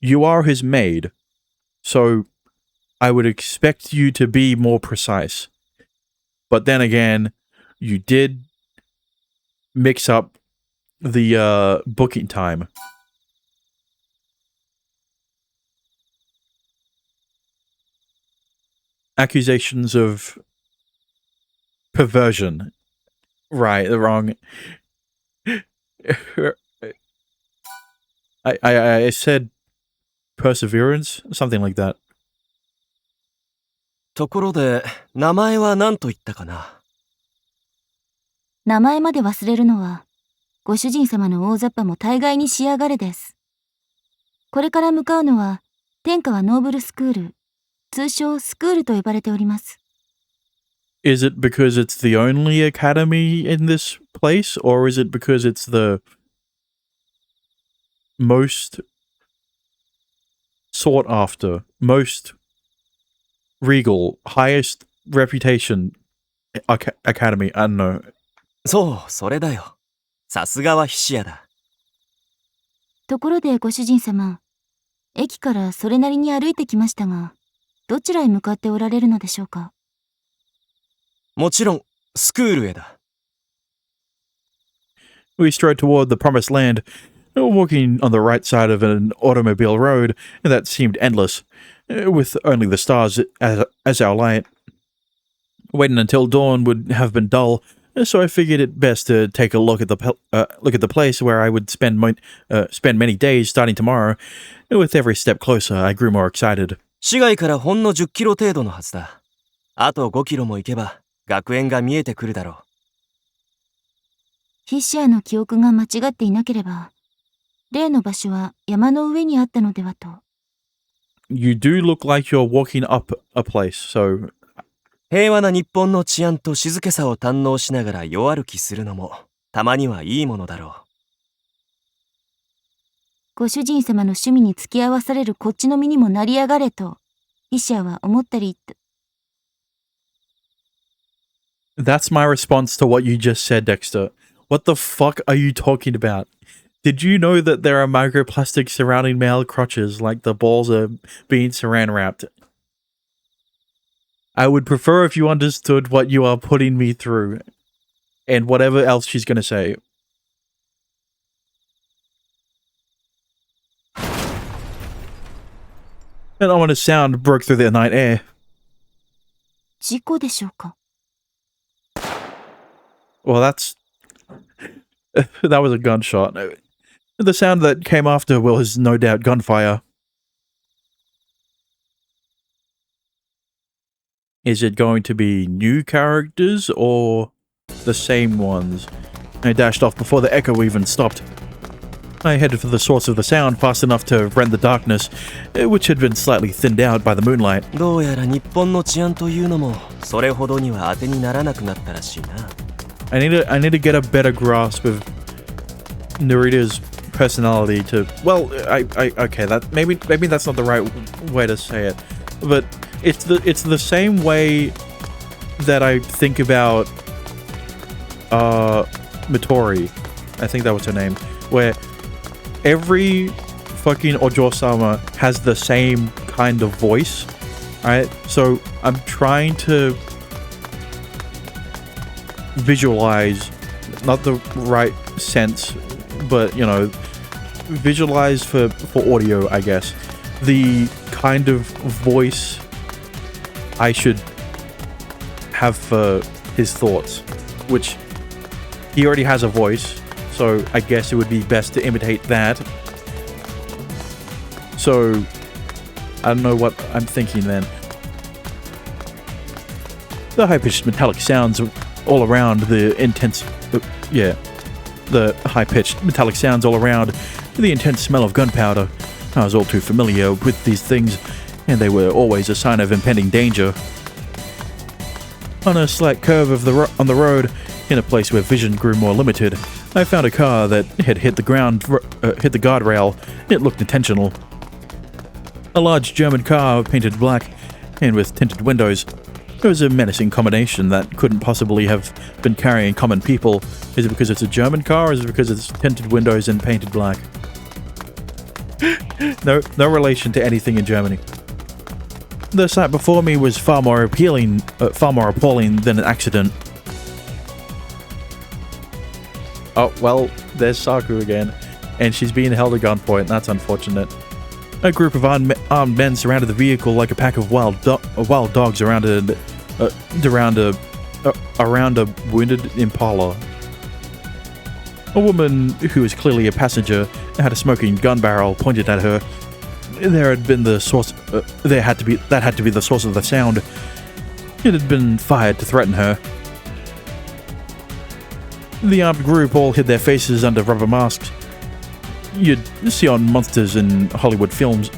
you are his maid, so I would expect you to be more precise. But then again, you did mix up the booking time. Accusations of perversion. Right, the wrong. I said perseverance, something like that. ところで、名前は何と言ったかな。名前まで忘れるのは、ご主人様の大雑把も大概に仕上がれです。これから向かうのは、天川ノーブルスクール、通称スクールと呼ばれております。Is it because it's the only academy in this place, or is it because it's the most sought after, most regal, highest reputation academy? I don't know. そう、それだよ。さすがは菱屋だ。ところでご主人様、駅からそれなりに歩いてきましたが、どちらへ向かっておられるのでしょうか？もちろん、スクールへだ。We strode toward the promised land, walking on the right side of an automobile road that seemed endless, with only the stars as our light. Waiting until dawn would have been dull, so I figured it best to take a look at the place where I would spend many days starting tomorrow. With every step closer, I grew more excited. 市街からほんの10キロ程度のはずだ。あと5キロも行けば学園が見えてくるだろう。フィシアの記憶が間違っていなければ、例の場所は山の上にあったのではと。You do look like you're walking up a place, so... 平和な日本の治安と静けさを堪能しながら夜歩きするのも、たまにはいいものだろう。ご主人様の趣味に付き合わされるこっちの身にもなりやがれと、フィシアは思ったりThat's my response to what you just said, Dexter. What the fuck are you talking about? Did you know that there are microplastics surrounding male crotches like the balls are being saran wrapped? I would prefer if you understood what you are putting me through and whatever else she's going to say. An ominous sound broke through the night air. 事故でしょうか？ Well, that was a gunshot. The sound that came after was no doubt gunfire. Is it going to be new characters or the same ones? I dashed off before the echo even stopped. I headed for the source of the sound fast enough to rend the darkness, which had been slightly thinned out by the moonlight. どうやら日本の治安というのもそれほどには当てにならなくなったらしいな。I need to get a better grasp of Narita's personality to, well, okay, that maybe that's not the right way to say it, but it's the same way that I think about Mitori, I think that was her name, where every fucking Ojo-sama has the same kind of voice, right? So I'm trying to visualize, not the right sense, but, you know, visualize for audio, I guess, the kind of voice I should have for his thoughts, which he already has a voice, so I guess it would be best to imitate that. So I don't know what I'm thinking then. The high-pitched metallic sounds all around, the high-pitched metallic sounds all around, the intense smell of gunpowder. I was all too familiar with these things, and they were always a sign of impending danger. On a slight curve of on the road, in a place where vision grew more limited, I found a car that had hit the guardrail. It looked intentional. A large German car painted black and with tinted windows. It was a menacing combination that couldn't possibly have been carrying common people. Is it because it's a German car, or is it because it's tinted windows and painted black? No relation to anything in Germany. The sight before me was far more appalling than an accident. Oh, well, there's Saku again, and she's being held at gunpoint. That's unfortunate. A group of armed men surrounded the vehicle like a pack of wild dogs around a wounded Impala. A woman who was clearly a passenger had a smoking gun barrel pointed at her. That had to be the source of the sound. It had been fired to threaten her. The armed group all hid their faces under rubber masks you'd see on monsters in Hollywood films.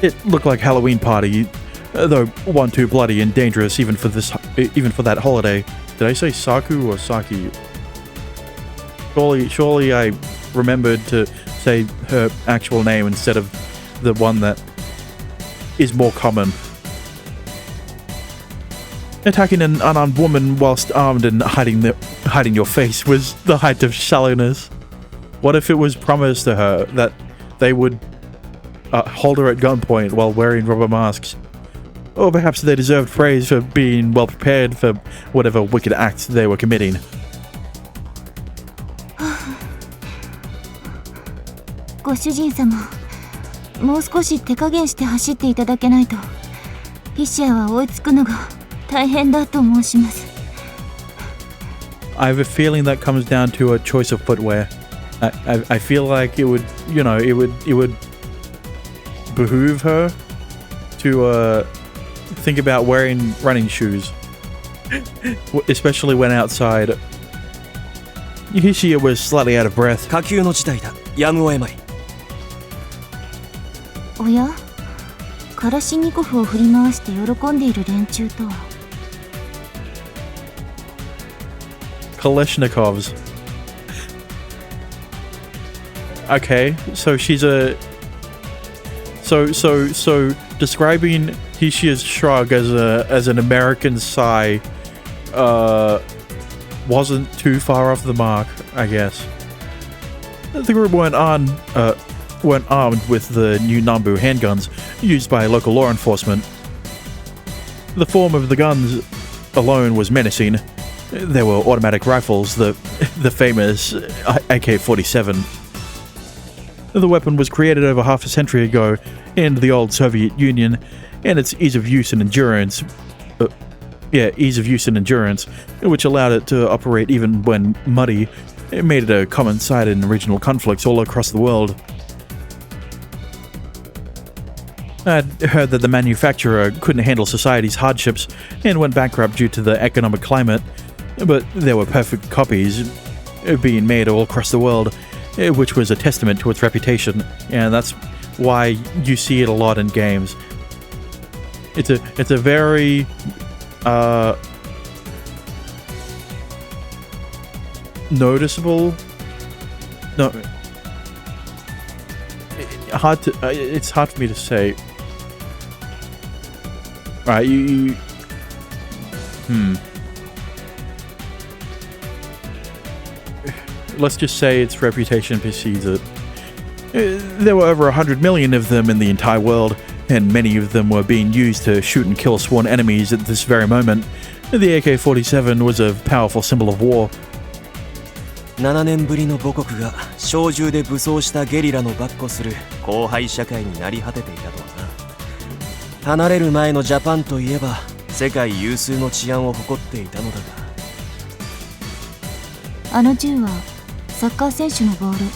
It looked like a Halloween party, though one too bloody and dangerous even for that holiday. Did I say Saku or Saki? Surely I remembered to say her actual name instead of the one that is more common. Attacking an unarmed woman whilst armed and hiding your face was the height of shallowness. What if it was promised to her that they would hold her at gunpoint while wearing rubber masks? Or perhaps they deserved praise for being well prepared for whatever wicked acts they were committing. ご主人様、もう少し手加減して走っていただけないと、ピシアは追いつくのが大変だと申します。I have a feeling that comes down to a choice of footwear. I feel like it would behoove her to think about wearing running shoes, especially when outside. Hishiya was slightly out of breath. 下級の時代だ。やむを得まい。おや、カラシニコフを振り回して喜んでいる連中とは。Kalashnikovs. Okay, so she's a so describing Hishiya's shrug as an American sigh wasn't too far off the mark, I guess. The group weren't armed with the new Nambu handguns used by local law enforcement. The form of the guns alone was menacing. There were automatic rifles, the famous AK-47. The weapon was created over half a century ago in the old Soviet Union, and its ease of use and endurance, which allowed it to operate even when muddy, it made it a common sight in regional conflicts all across the world. I'd heard that the manufacturer couldn't handle society's hardships and went bankrupt due to the economic climate, but there were perfect copies being made all across the world, which was a testament to its reputation, and that's why you see it a lot in games. It's a very noticeable. No, it's hard for me to say. Right, let's just say its reputation precedes it. There were over 100 million of them in the entire world, and many of them were being used to shoot and kill sworn enemies at this very moment. The AK-47 was a powerful symbol of war. 7年ぶりの母国が小銃で武装したゲリラの跋扈する荒廃社会になり果てていたとはな。離れる前のジャパンといえば世界有数の治安を誇っていたのだが、あの銃はサッカー選手のボール、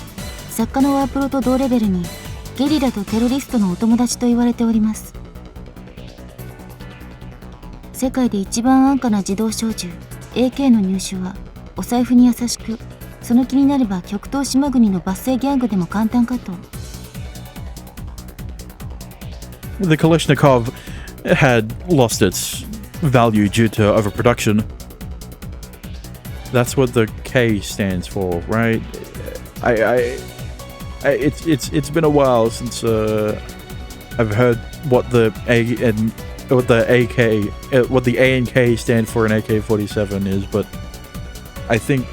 作家のワープロと同レベルにゲリラとテロリストのお友達と言われております。世界で一番安価な自動小銃 AK の入手はお財布に優しく、その気になれば極東島国の抜粋ギャングでも簡単かと。The Kalashnikov had lost its value due to overproduction. That's what the K stands for, right? It's been a while since I've heard what the A and what the A and K stand for in AK-47 is, but I think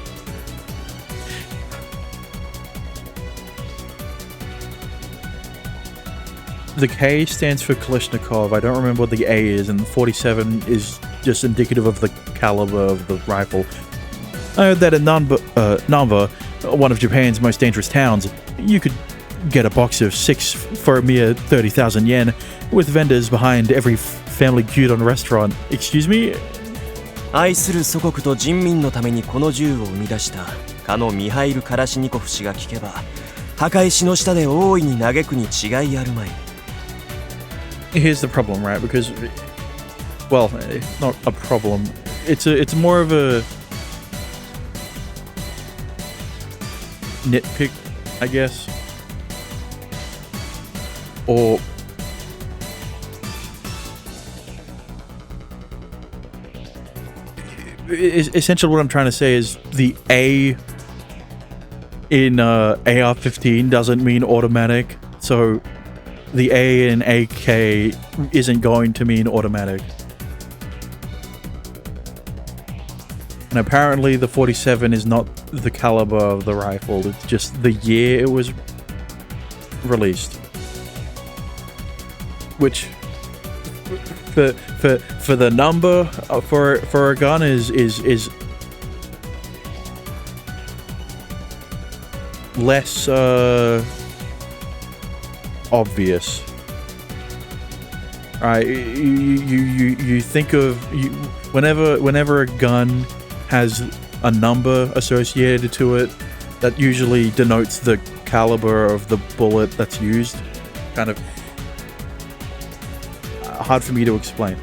the K stands for Kalashnikov. I don't remember what the A is, and the 47 is just indicative of the caliber of the rifle. I heard that in Namba, one of Japan's most dangerous towns, you could get a box of 6 for a mere 30,000 yen, with vendors behind every family gyudon restaurant. Excuse me? 愛する祖国と人民のためにこの銃を生み出したかのミハイル・カラシニコフ氏が聞けば、墓石の下で大いに嘆くに違いあるまい。Here's the problem, right? Because, well, not a problem. It's more of a nitpick, I guess. Or essentially what I'm trying to say is the A in AR-15 doesn't mean automatic, so the A in AK isn't going to mean automatic. And apparently the 47 is not the caliber of the rifle, it's just the year it was released. Which, for the number for a gun is less obvious. Right, you think of whenever a gun has a number associated to it, that usually denotes the caliber of the bullet that's used. Kind of hard for me to explain,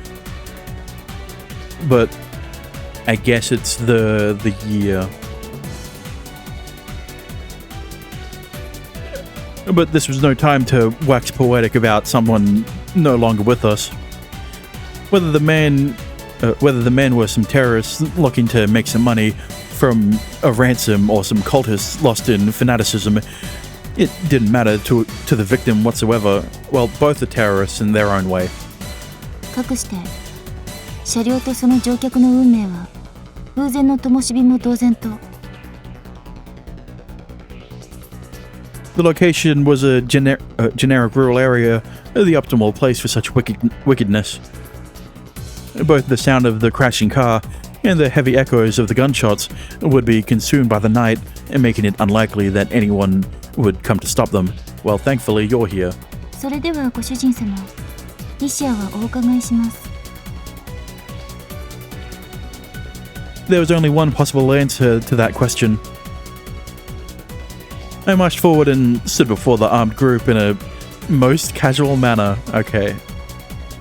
but I guess it's the year. But this was no time to wax poetic about someone no longer with us. Whether the men were some terrorists looking to make some money from a ransom or some cultists lost in fanaticism, it didn't matter to the victim whatsoever. Well, both are terrorists in their own way. かくして車両とその乗客の運命は風前の灯火も同然と。 The location was a generic rural area, the optimal place for such wickedness. Both the sound of the crashing car and the heavy echoes of the gunshots would be consumed by the night, making it unlikely that anyone would come to stop them. Well, thankfully, you're here. それではご主人様、イシアはお伺いします。 There was only one possible answer to that question. I marched forward and stood before the armed group in a most casual manner. Okay.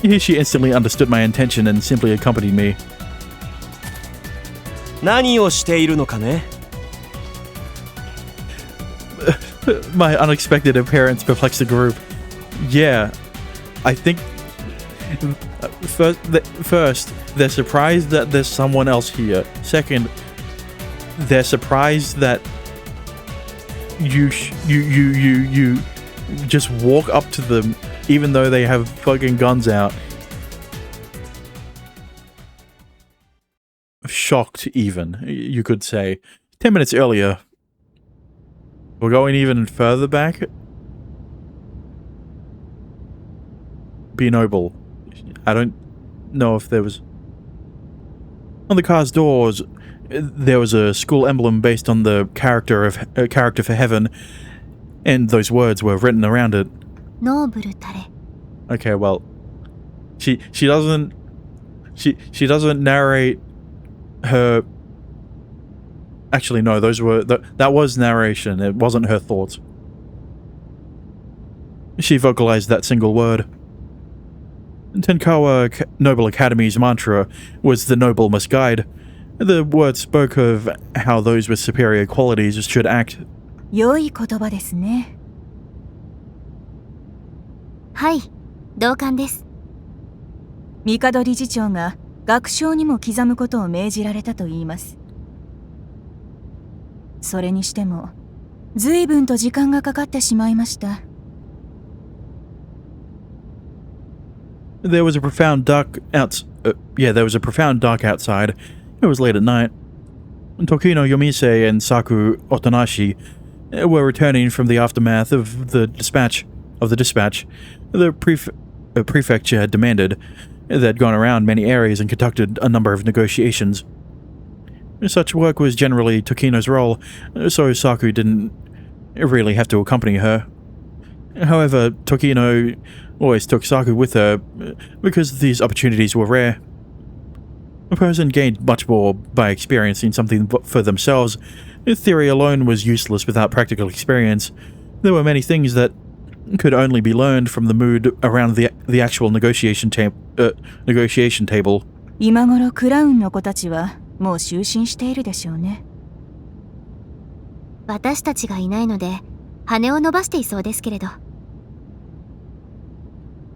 Here she instantly understood my intention and simply accompanied me. 何をしているのかね? My unexpected appearance perplexed the group. Yeah, I think first they're surprised that there's someone else here. Second, they're surprised that you just walk up to them even though they have fucking guns out. Shocked, even, you could say. 10 minutes earlier. We're going even further back. Be noble. I don't know if there was... On the car's doors, there was a school emblem based on the character for heaven, and those words were written around it. Okay, well, she doesn't narrate her. Actually, no, that was narration. It wasn't her thoughts. She vocalized that single word. Tenkawa Noble Academy's mantra was "The noble must guide." The words spoke of how those with superior qualities should act. 良い言葉ですね。はい、同感です。帝理事長が学章にも刻むことを命じられたと言います。それにしても、随分と時間がかかってしまいました。There was a profound dark outside. It was late at night. Tokino Yomise and Saku Otonashi were returning from the aftermath of the dispatch. The prefecture had demanded. They'd gone around many areas and conducted a number of negotiations. Such work was generally Tokino's role, so Saku didn't really have to accompany her. However, Tokino always took Saku with her because these opportunities were rare. A person gained much more by experiencing something for themselves. Theory alone was useless without practical experience. There were many things that could only be learned from the mood around the actual negotiation table. 今頃クラウンの子たちはもう就寝しているでしょうね。私たちがいないので羽を伸ばしていそうですけれど。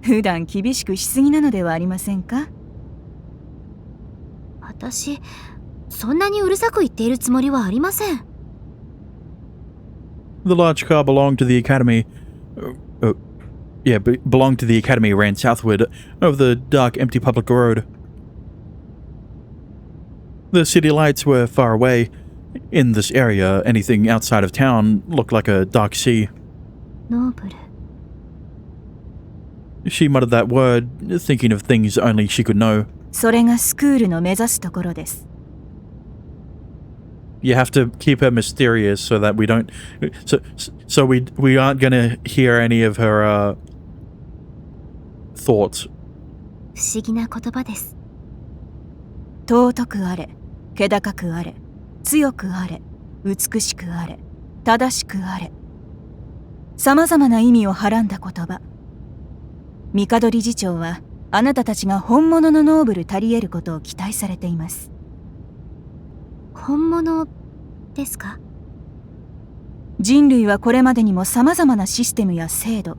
普段厳しくしすぎなのではありませんか？私そんなにうるさく言っているつもりはありません。The large car belonged to the academy. Belonged to the academy, ran southward over the dark, empty public road. The city lights were far away. In this area, anything outside of town looked like a dark sea. ノーブル。 She muttered that word, thinking of things only she could know. それがスクールの目指すところです。You have to keep her mysterious so that we don't... So we aren't gonna hear any of her, thoughts. 不思議な言葉です。尊くあれ、気高くあれ、強くあれ、美しくあれ、正しくあれ。さまざまな意味をはらんだ言葉。帝理事長はあなたたちが本物のノーブルたり得ることを期待されています。本物ですか？人類はこれまでにもさまざまなシステムや制度、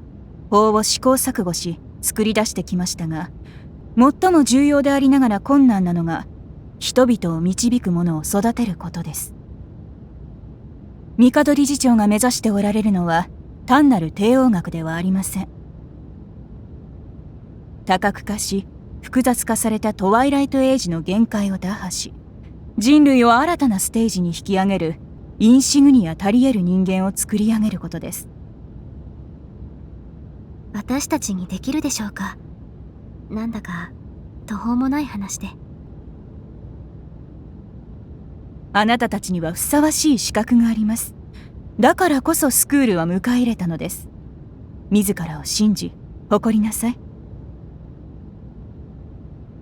法を試行錯誤し作り出してきましたが、最も重要でありながら困難なのが人々を導く者を育てることです。帝理事長が目指しておられるのは単なる帝王学ではありません。多角化し複雑化されたトワイライトエイジの限界を打破し、人類を新たなステージに引き上げるインシグニアたり得る人間を作り上げることです。私たちにできるでしょうか？なんだか途方もない話で。あなたたちにはふさわしい資格があります。だからこそスクールは迎え入れたのです。自らを信じ誇りなさい。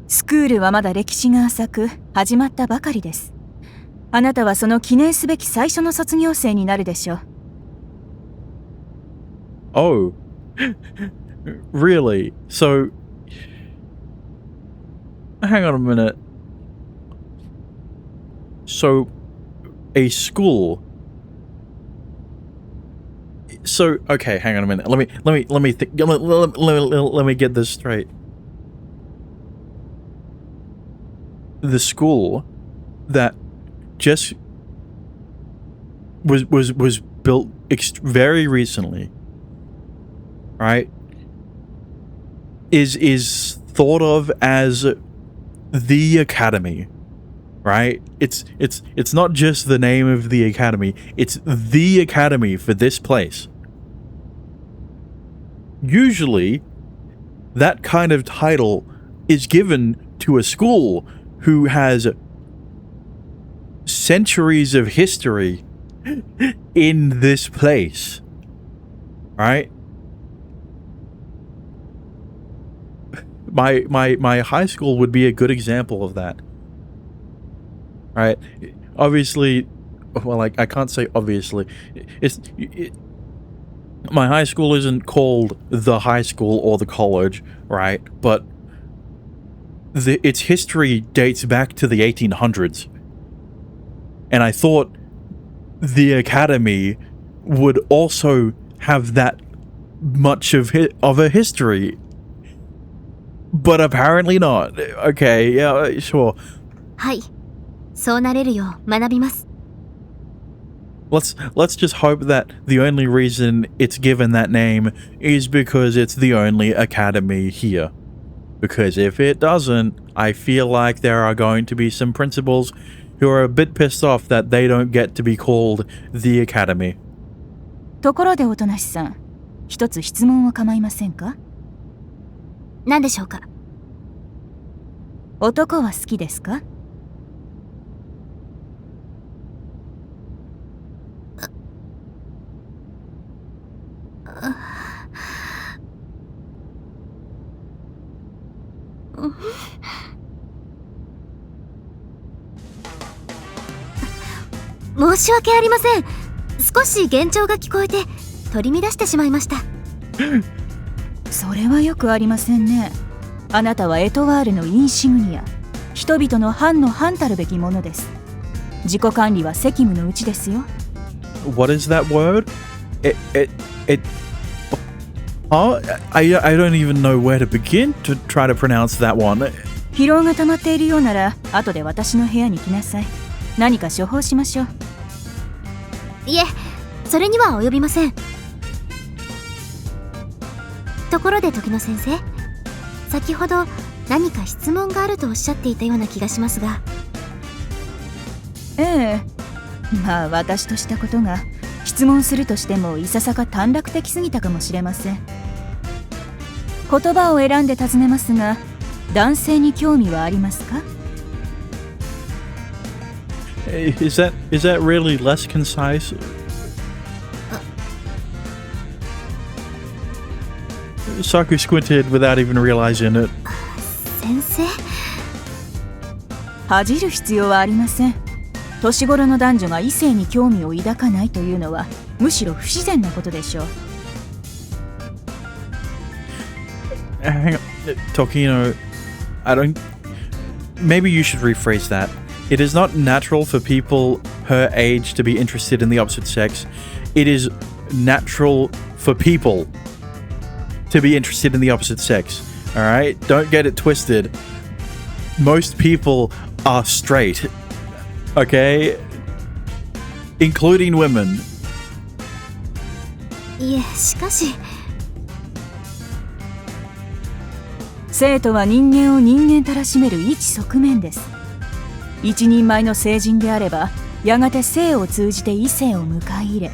スクールはまだ歴史が浅く始まったばかりです。あなたはその記念すべき最初の卒業生になるでしょう。Oh, really? So, hang on a minute. So, a school. So, okay, hang on a minute. Let me think. Let me get this straight. The school that just was built very recently, right? Is thought of as the academy, right? It's not just the name of the academy, it's the academy for this place. Usually, that kind of title is given to a school who has centuries of history in this place, right? My high school would be a good example of that, right? Obviously, well, I can't say obviously. My high school isn't called the high school or the college, right? But its history dates back to the 1800s. And I thought the academy would also have that much of a history. But apparently not. Okay, yeah, sure. はい、そうなれるよう学びます。Let's just hope that the only reason it's given that name is because it's the only academy here. Because if it doesn't, I feel like there are going to be some principals who are a bit pissed off that they don't get to be called the academy. ところでおとなしさん、一つ質問を構いませんか？何でしょうか？男は好きですか？申し訳ありません。少し幻聴が聞こえて取り乱してしまいました。それはよくありませんね。あなたはエトワールのインシグニア、人々の藩の藩たるべきものです。自己管理は責務のうちですよ。What is that word? I don't even know where to begin to try to pronounce that one. 疲労が溜まっているようなら後で私の部屋に来なさい。何か処方しましょう。いえ、それには及びません。ところで時野先生、先ほど何か質問があるとおっしゃっていたような気がしますが。ええ、まあ私としたことが質問するとしてもいささか短絡的すぎたかもしれません。言葉を選んで尋ねますが、男性に興味はありますか？ Is that really less concise? Saku squinted without even realizing it. 先生、恥じる必要はありません。年頃の男女が異性に興味を抱かないというのはむしろ不自然なことでしょう。Hang on, Tokino, I don't... Maybe you should rephrase that. It is not natural for people her age to be interested in the opposite sex. It is natural for people to be interested in the opposite sex. Alright? Don't get it twisted. Most people are straight. Okay? Including women. いえ、しかし生徒は人間を人間たらしめる一側面です。一人前の成人であれば、やがて性を通じて異性を迎え入れ、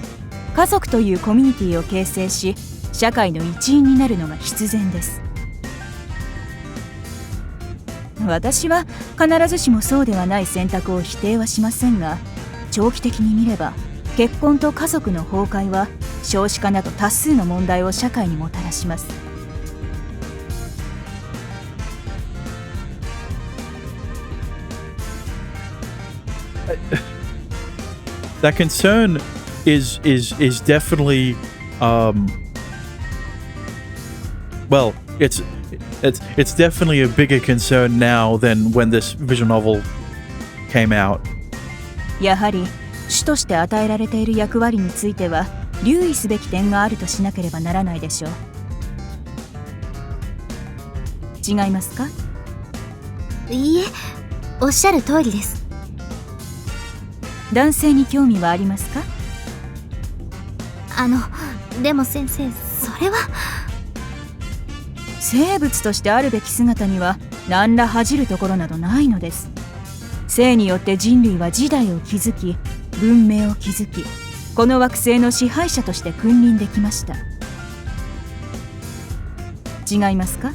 家族というコミュニティを形成し、社会の一員になるのが必然です。私は必ずしもそうではない選択を否定はしませんが、長期的に見れば結婚と家族の崩壊は少子化など多数の問題を社会にもたらします。That concern is definitely well, it's definitely a bigger concern now than when this visual novel came out. やはり主として与えられている役割については留意すべき点があるとしなければならないでしょう。違いますか？いいえ、おっしゃる通りです。男性に興味はありますか？でも先生、それは。生物としてあるべき姿には何ら恥じるところなどないのです。性によって人類は時代を築き、文明を築き、この惑星の支配者として君臨できました。違いますか？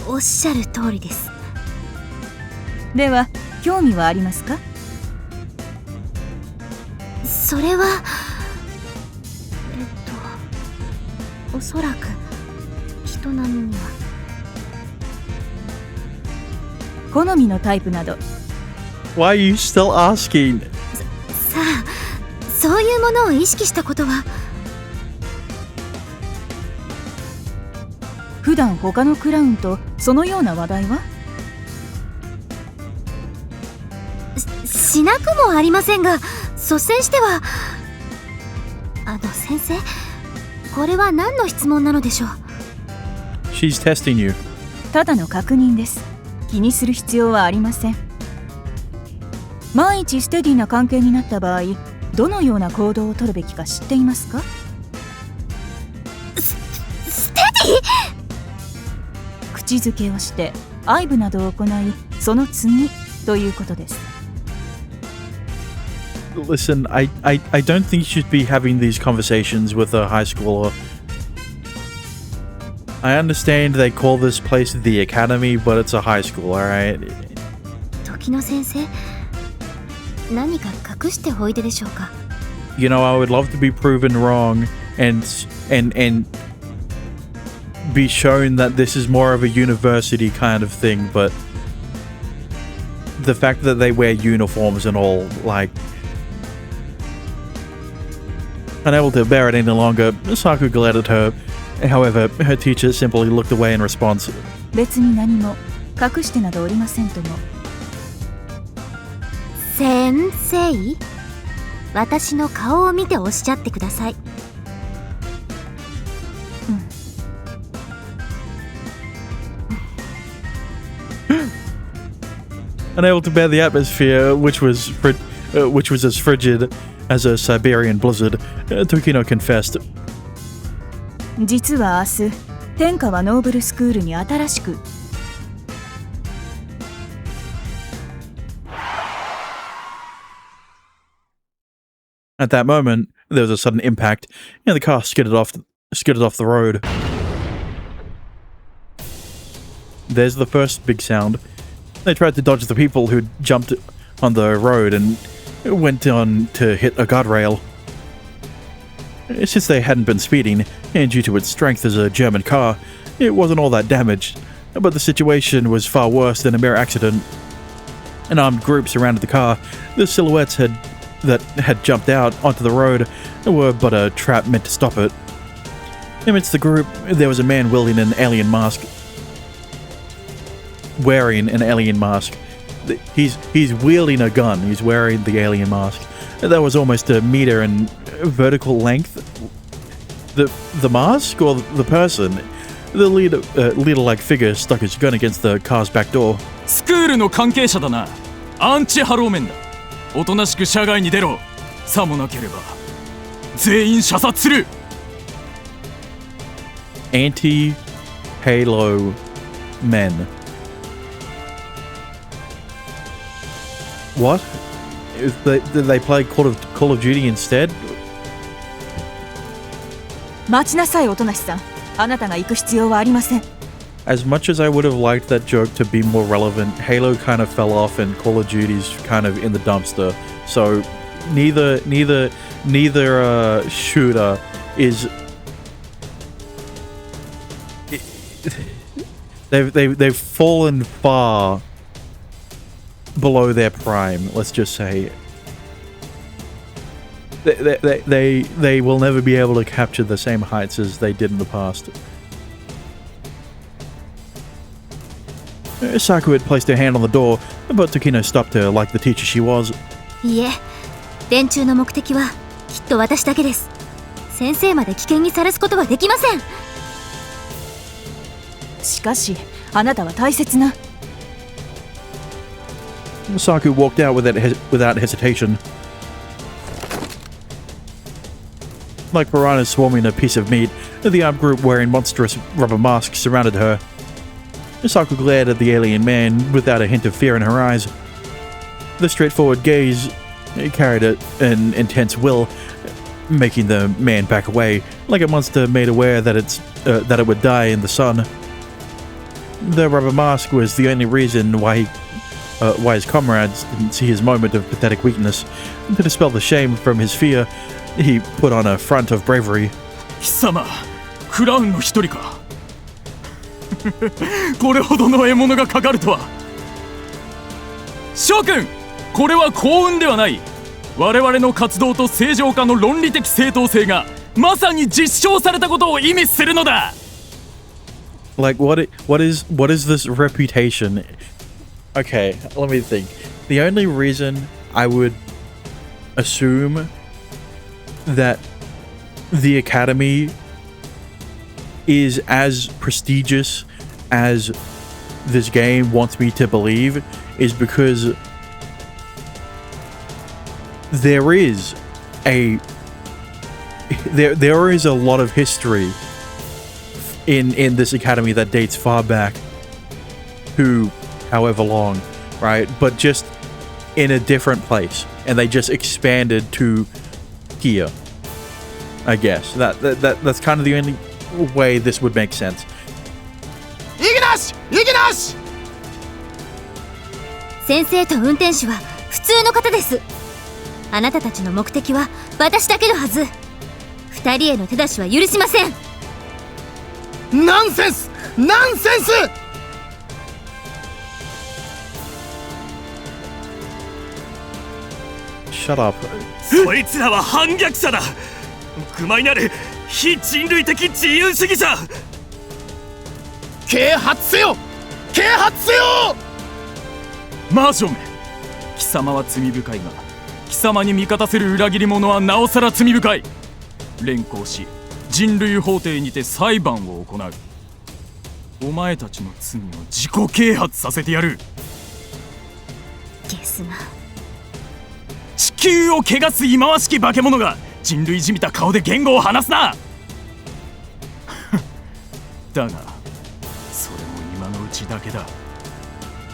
おっしゃる通りです。では興味はありますか？それはおそらく人並みには。好みのタイプなど。 Why are you still asking? さあ、そういうものを意識したことは。普段他のクラウンとそのような話題は？しなくもありませんが、率先しては。先生、これは何の質問なのでしょう？ She's testing you. ただの確認です。気にする必要はありません。万一ステディな関係になった場合、どのような行動を取るべきか知っていますか？ステディ？口づけをして愛撫などを行い、その次ということです。Listen, I don't think you should be having these conversations with a high schooler. I understand they call this place the academy, but it's a high school, alright? 時野先生、何か隠しておいででしょうか？ You know, I would love to be proven wrong and be shown that this is more of a university kind of thing, but the fact that they wear uniforms and all, like... Unable to bear it any longer, Saku glared at her. However, her teacher simply looked away in response. 別に何も隠してなどおりませんとも。先生、私の顔を見ておっしゃってください。unable to bear the atmosphere, which was as frigid as a Siberian blizzard, Tokino confessed. 実は明日、天下はノーブルスクールに新しく。At that moment, there was a sudden impact, and the car skidded off the road. There's the first big sound. They tried to dodge the people who jumped on the road and went on to hit a guardrail. Since they hadn't been speeding, and due to its strength as a German car, it wasn't all that damaged, but the situation was far worse than a mere accident. An armed group surrounded the car. The silhouettes that had jumped out onto the road were but a trap meant to stop it. Amidst the group, there was a man wearing an alien mask. He's wielding a gun. He's wearing the alien mask. That was almost a meter in vertical length. The mask or the person? The leader-like figure stuck his gun against the car's back door. スクールの関係者だな。アンチハローメンだ。おとなしく車外に出ろ。さもなければ全員射殺する。Anti-Halo men. What? Did they play Call of Duty instead? 待ちなさい、おとなしさん。あなたが行く必要はありません。As much as I would have liked that joke to be more relevant, Halo kind of fell off and Call of Duty's kind of in the dumpster. So neither shooter is. They've fallen far below their prime. Let's just say. They will never be able to capture the same heights as they did in the past. Saku had placed her hand on the door, but Tokino stopped her like the teacher she was. いいえ、連中の目的はきっと私だけです。先生まで危険にさらすことはできません。しかし、あなたは大切な。Saku walked out without hesitation. Like piranhas swarming a piece of meat, the armed group wearing monstrous rubber masks surrounded her. Saku glared at the alien man without a hint of fear in her eyes. The straightforward gaze carried an intense will, making the man back away, like a monster made aware that it would die in the sun. The rubber mask was the only reason why his comrades didn't see his moment of pathetic weakness. To dispel the shame from his fear, he put on a front of bravery. 貴様、クラウンの一人か。これほどの獲物がかかるとは。諸君、これは幸運ではない。我々の活動と正常化の論理的正当性がまさに実証されたことを意味するのだ。Like what is this reputation? Okay, let me think. The only reason I would assume that the Academy is as prestigious as this game wants me to believe is because there is a lot of history in this academy that dates far back to however long, right? But just in a different place, and they just expanded to here. I guess that's kind of the only way this would make sense. Ignash! 先生と運転手は普通の方です。あなたたちの目的は私だけのはず。二人への手出しは許しません。ナンセンス！ナンセンス！Shut up. そいつらは反逆者だ。愚昧なる非人類的自由主義者。啓発せよ！啓発せよ！マージョンめ、貴様は罪深いが、貴様に味方する裏切り者はなおさら罪深い。連行し、人類法廷にて裁判を行う。お前たちの罪を自己啓発させてやる。ですが。地球を汚す忌まわしき化け物が人類じみた顔で言語を話すなだがそれも今のうちだけだ。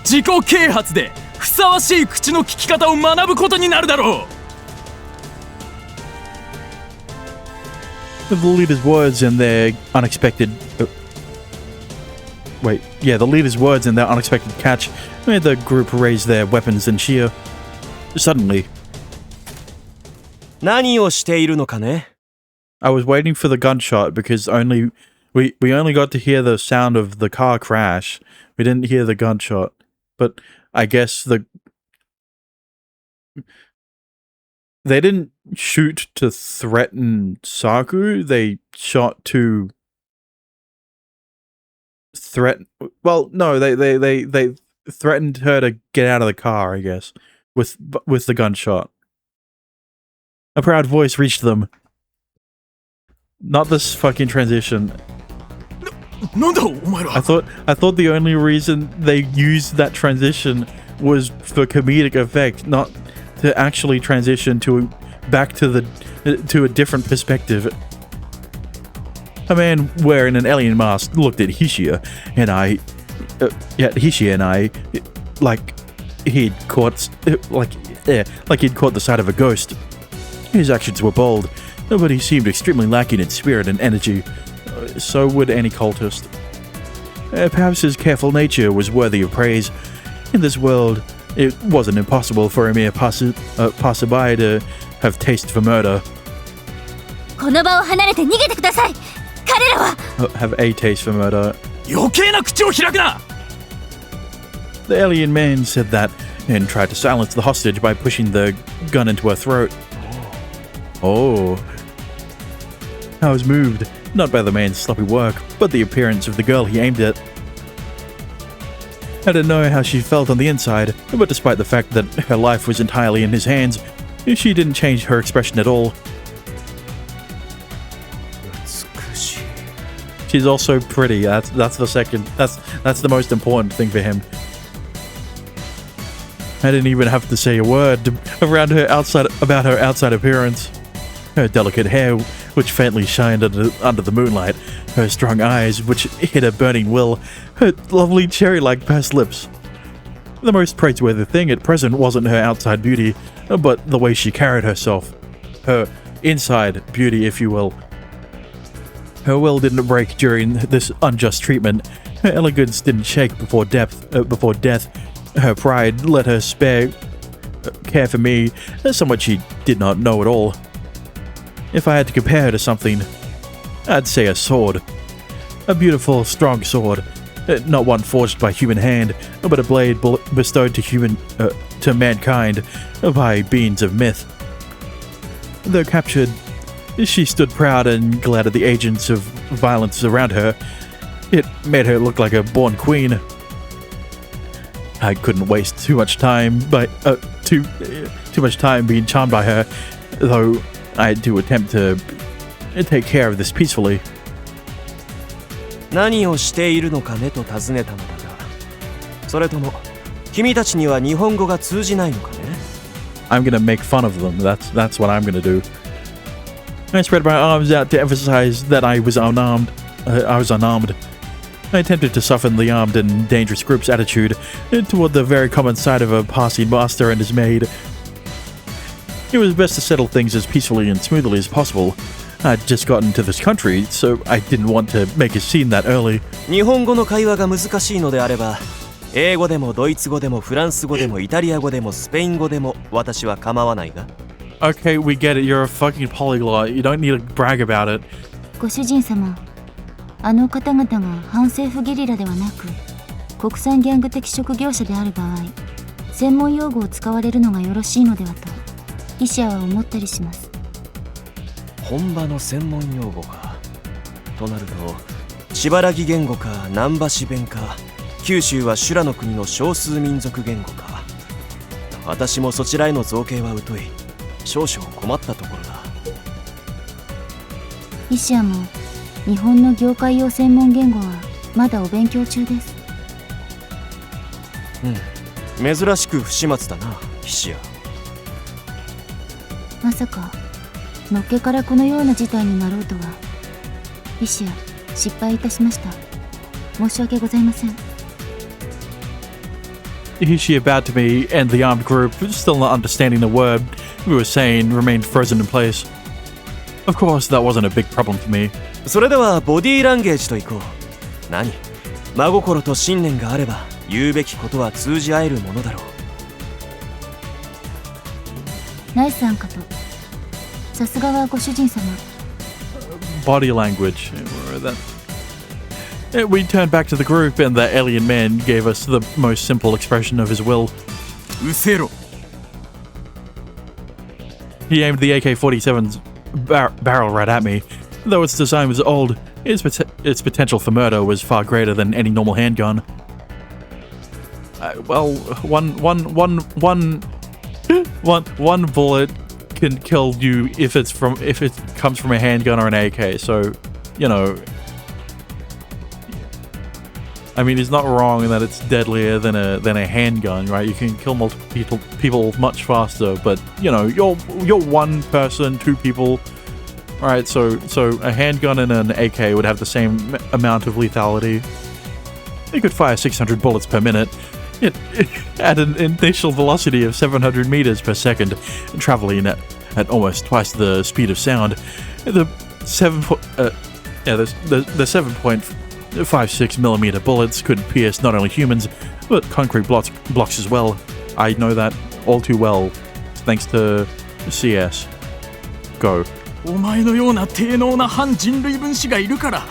自己啓発でふさわしい口の利き方を学ぶことになるだろう。 The leader's words and their unexpected... the leader's words and their unexpected catch made the group raise their weapons and cheer. Suddenly, 何をしているのかね。 I was waiting for the gunshot because we only got to hear the sound of the car crash. We didn't hear the gunshot. But I guess they didn't shoot to threaten Saku. They shot to threaten. Well, no, they threatened her to get out of the car, I guess, with the gunshot. A proud voice reached them. Not this fucking transition. なんだお前ら。 I thought the only reason they used that transition was for comedic effect, not to actually transition back to a different perspective. A man wearing an alien mask looked at Hishiya and I, like he'd caught the sight of a ghost. His actions were bold, but he seemed extremely lacking in spirit and energy. So would any cultist. Perhaps his careful nature was worthy of praise. In this world, it wasn't impossible for a mere passerby to have taste for murder. この場を離れて逃げてください。彼らは Have a taste for murder. 余計な口を開くな。 The alien man said that and tried to silence the hostage by pushing the gun into her throat. Oh. I was moved, not by the man's sloppy work, but the appearance of the girl he aimed at. I didn't know how she felt on the inside, but despite the fact that her life was entirely in his hands, she didn't change her expression at all. She's also pretty. That's the most important thing for him. I didn't even have to say a word about her outside appearance. Her delicate hair, which faintly shined under the moonlight, her strong eyes, which hid a burning will, her lovely cherry-like pursed lips. The most praiseworthy thing at present wasn't her outside beauty, but the way she carried herself. Her inside beauty, if you will. Her will didn't break during this unjust treatment. Her elegance didn't shake before death. Her pride let her care for me, somewhat she did not know at all. If I had to compare her to something, I'd say a sword. A beautiful, strong sword. Not one forged by human hand, but a blade bestowed to mankind by beings of myth. Though captured, she stood proud and glad at the agents of violence around her. It made her look like a born queen. I couldn't waste too much time being charmed by her, though I had to attempt to take care of this peacefully. 何をしているのかねと尋ねたのだが、それとも君たちには日本語が通じないのかね? I'm gonna make fun of them. That's what I'm gonna do. I spread my arms out to emphasize that I was unarmed. I attempted to soften the armed and dangerous group's attitude toward the very common sight of a passing master and his maid. It was best to settle things as peacefully and smoothly as possible. I'd just gotten to this country, so I didn't want to make a scene that early. 日本語の会話が難しいのであれば、英語でもドイツ語でもフランス語でもイタリア語でもスペイン語でも私は構わないが。Okay, we get it. You're a fucking polyglot. You don't need to brag about it. ご主人様、あの方々が反政府ゲリラではなく、国産ギャング的職業者である場合、専門用語を使われるのがよろしいのではと、医者は思ったりします。本場の専門用語か。となると、千原木言語か南橋弁か、九州は修羅の国の少数民族言語か。私もそちらへの造形は疎い。少々困ったところだ。医者も日本の業界用専門言語はまだお勉強中です。珍しく不始末だな。菱谷。まさかのっけからこのような事態になろうとは。菱谷、失敗いたしました。申し訳ございません。She bowed to me, and the armed group, still not understanding the word we were saying, remained frozen in place. Of course, that wasn't a big problem to me. それではボディーランゲージといこう。何、真心と信念があれば言うべきことは通じ合えるものだろう。ナイスアンカと。さすがはご主人様。Body language. We turned back to the group, and the alien man gave us the most simple expression of his will. うせろ。 He aimed the AK-47's barrel right at me. Though its design was old, its potential for murder was far greater than any normal handgun. Well, one bullet can kill you if it comes from a handgun or an AK. So, you know, I mean, it's not wrong that it's deadlier than a handgun, right? You can kill multiple people much faster, but you know, you're one person, two people. All right, so a handgun and an AK would have the same amount of lethality. It could fire 600 bullets per minute at an initial velocity of 700 meters per second, traveling at almost twice the speed of sound. The 7.56 millimeter bullets could pierce not only humans but concrete blocks as well. I know that all too well, thanks to CS. Go. お前のような低能な反人類分子がいるから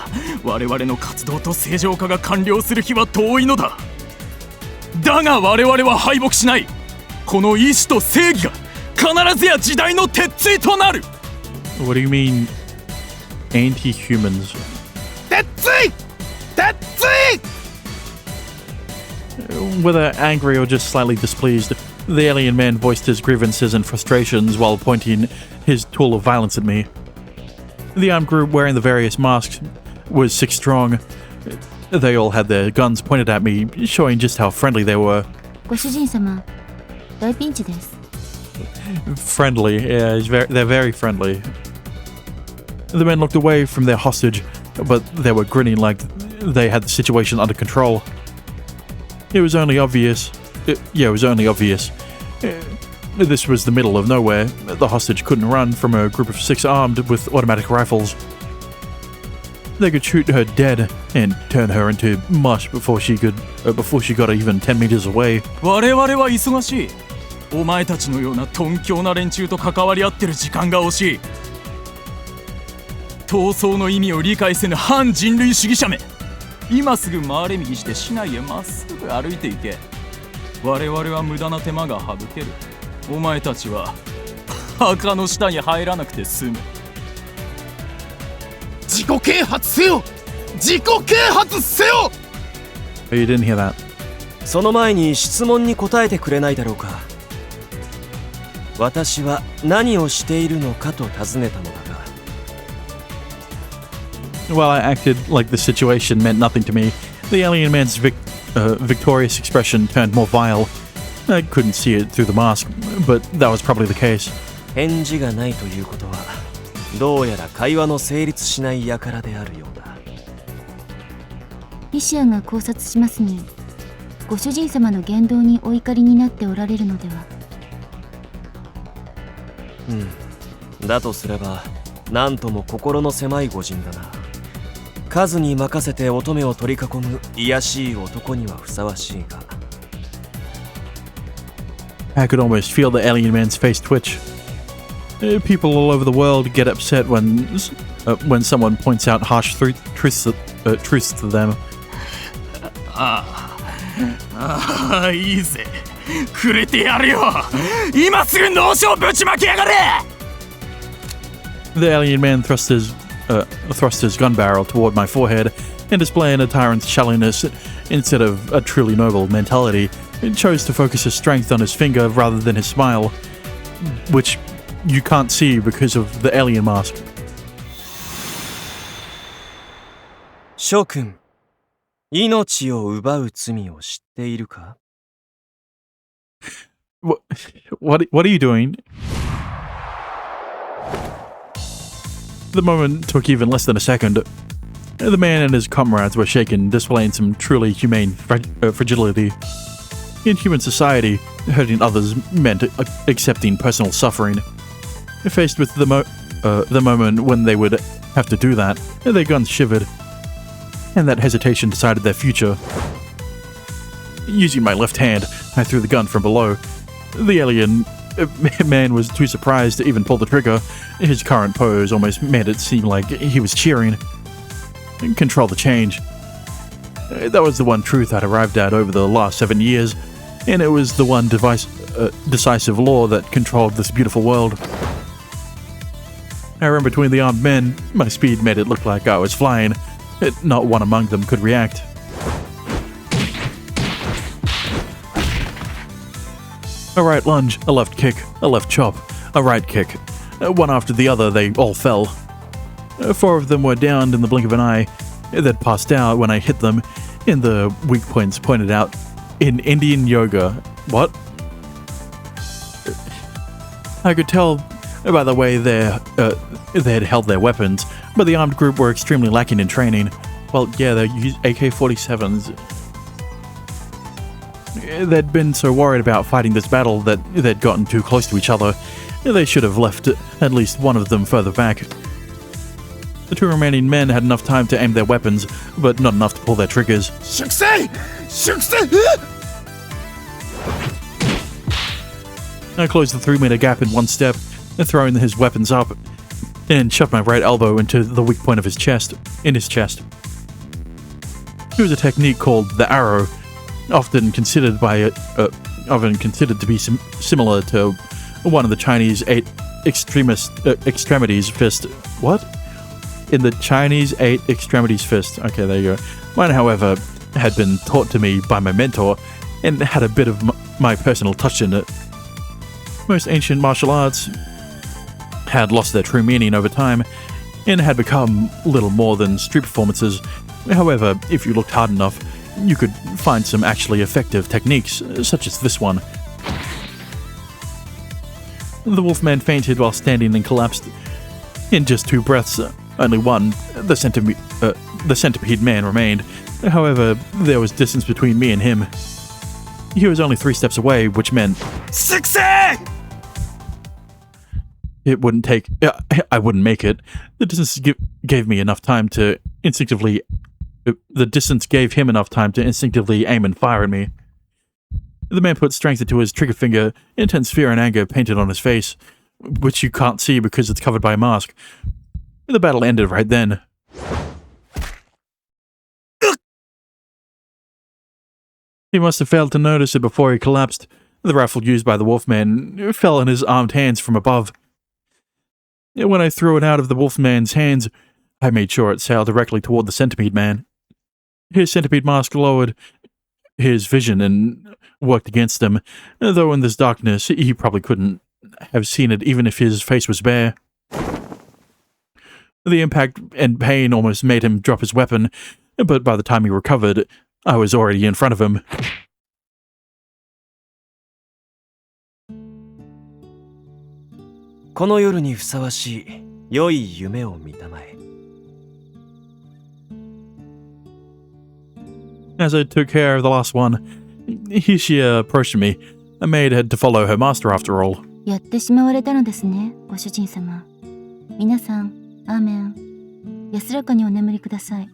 我々の活動と正常化が完了する日は遠いのだ。だが我々は敗北しない。この意志と正義が必ずや時代の鉄槌となる。 What do you mean, anti-humans? 鉄槌！鉄槌！ Whether angry or just slightly displeased, the alien man voiced his grievances and frustrations while pointing his tool of violence at me. The armed group wearing the various masks was 6 strong. They all had their guns pointed at me, showing just how friendly they were. ご主人様、大ピンチです。Friendly, yeah, they're very friendly. The men looked away from their hostage, but they were grinning like they had the situation under control. It was only obvious. This was the middle of nowhere. The hostage couldn't run from a group of 6 armed with automatic rifles. They could shoot her dead and turn her into mush before she got even 10 meters away. 我々は忙しい。お前たちのような鈍強な連中と関わり合ってる時間が惜しい。闘争の意味を理解せぬ反人類主義者め。今すぐ回れ右して市内へまっすぐ歩いていけ。我々は無駄な手間が省ける。お前たちは墓の下に入らなくて済む。自己啓発せよ！自己啓発せよ！ You didn't hear that. その前に質問に答えてくれないだろうか。私は何をしているのかと尋ねたのだが。While I acted like the situation meant nothing to me, the alien man's victorious expression turned more vile. I couldn't see it through the mask, but that was probably the case. 返事がないということは、どうやら会話の成立しない輩であるようだ。リシアが考察しますに、ご主人様の言動にお怒りになっておられるのでは。だとすれば、なんとも心の狭い御人だな。数に任せて乙女を取り囲む卑しい男にはふさわしいが。I could almost feel the alien man's face twitch. People all over the world get upset when someone points out harsh truths to them. いいぜ。くれてやるよ。今すぐ脳書をぶちまきやがれ。 The alien man thrust his gun barrel toward my forehead, and displaying a tyrant's shallowness instead of a truly noble mentality, chose to focus his strength on his finger rather than his smile, which you can't see because of the alien mask. 諸君、命を奪う罪を知っているか？ What are you doing? The moment took even less than a second. The man and his comrades were shaken, displaying some truly humane fragility. In human society, hurting others meant accepting personal suffering. Faced with the moment when they would have to do that, their guns shivered, and that hesitation decided their future. Using my left hand, I threw the gun from below. The alien man was too surprised to even pull the trigger. His current pose almost made it seem like he was cheering. Control the change. That was the one truth I'd arrived at over the last 7 years, and it was the one decisive law that controlled this beautiful world. I ran between the armed men. My speed made it look like I was flying. Not one among them could react. A right lunge, a left kick, a left chop, a right kick. One after the other, they all fell. 4 of them were downed in the blink of an eye. They'd passed out when I hit them, and the weak points pointed out in Indian yoga. What? I could tell by the way they had held their weapons, but the armed group were extremely lacking in training. Well, yeah, they used AK-47s. They'd been so worried about fighting this battle that they'd gotten too close to each other. They should have left at least one of them further back. The 2 remaining men had enough time to aim their weapons, but not enough to pull their triggers. I closed the 3-meter gap in one step, throwing his weapons up, and shoved my right elbow into the weak point of his chest. It was a technique called the arrow, often considered to be similar to one of the Chinese 8 extremities fist. What? In the Chinese 8 extremities fist. Okay, there you go. Mine, however, had been taught to me by my mentor and had a bit of my personal touch in it. Most ancient martial arts had lost their true meaning over time and had become little more than street performances. However, if you looked hard enough, you could find some actually effective techniques, such as this one. The wolfman fainted while standing and collapsed. In just 2 breaths, only one, the centipede man, remained. However, there was distance between me and him. He was only 3 steps away, which meant success! It wouldn't take. I wouldn't make it. The distance gave me enough time to instinctively. The distance gave him enough time to instinctively aim and fire at me. The man put strength into his trigger finger, intense fear and anger painted on his face, which you can't see because it's covered by a mask. The battle ended right then. He must have failed to notice it before he collapsed. The rifle used by the wolfman fell in his armed hands from above. When I threw it out of the wolfman's hands, I made sure it sailed directly toward the centipede man. His centipede mask lowered his vision and worked against him, though in this darkness he probably couldn't have seen it even if his face was bare. The impact and pain almost made him drop his weapon, but by the time he recovered, I was already in front of him. As I took care of the last one, Hishia approached me. A maid had to follow her master after all. やってしまわれたのですね、ご主人様。皆さん、アーメン。安らかにお眠りください。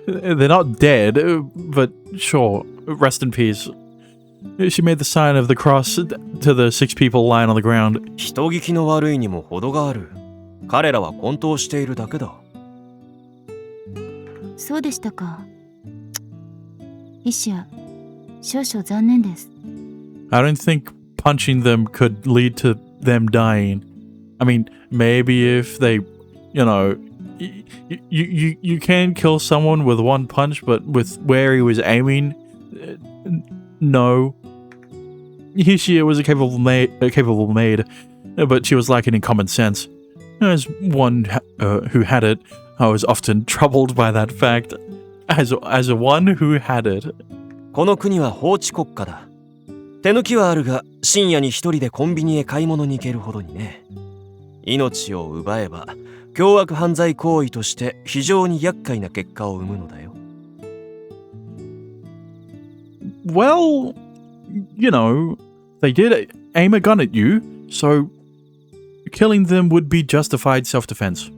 They're not dead, but sure, rest in peace. She made the sign of the cross to the 6 people lying on the ground. 人聞きの悪いにも程がある。彼らは混沌しているだけだ。そうでしたか。イシア、少々残念です。I don't think punching them could lead to them dying. I mean, maybe if they, you know, you can kill someone with one punch, but with where he was aiming, no. Hishia was a capable maid, but she was lacking in common sense. As one who had it, I was often troubled by that fact. As a one who had it. この国は法治国家だ。手抜きはあるが、深夜に一人でコンビニへ買い物に行けるほどにね。命を奪えば凶悪犯罪行為として非常に厄介な結果を生むのだよ。Well, you know, they did aim a gun at you, so killing them would be justified self-defense.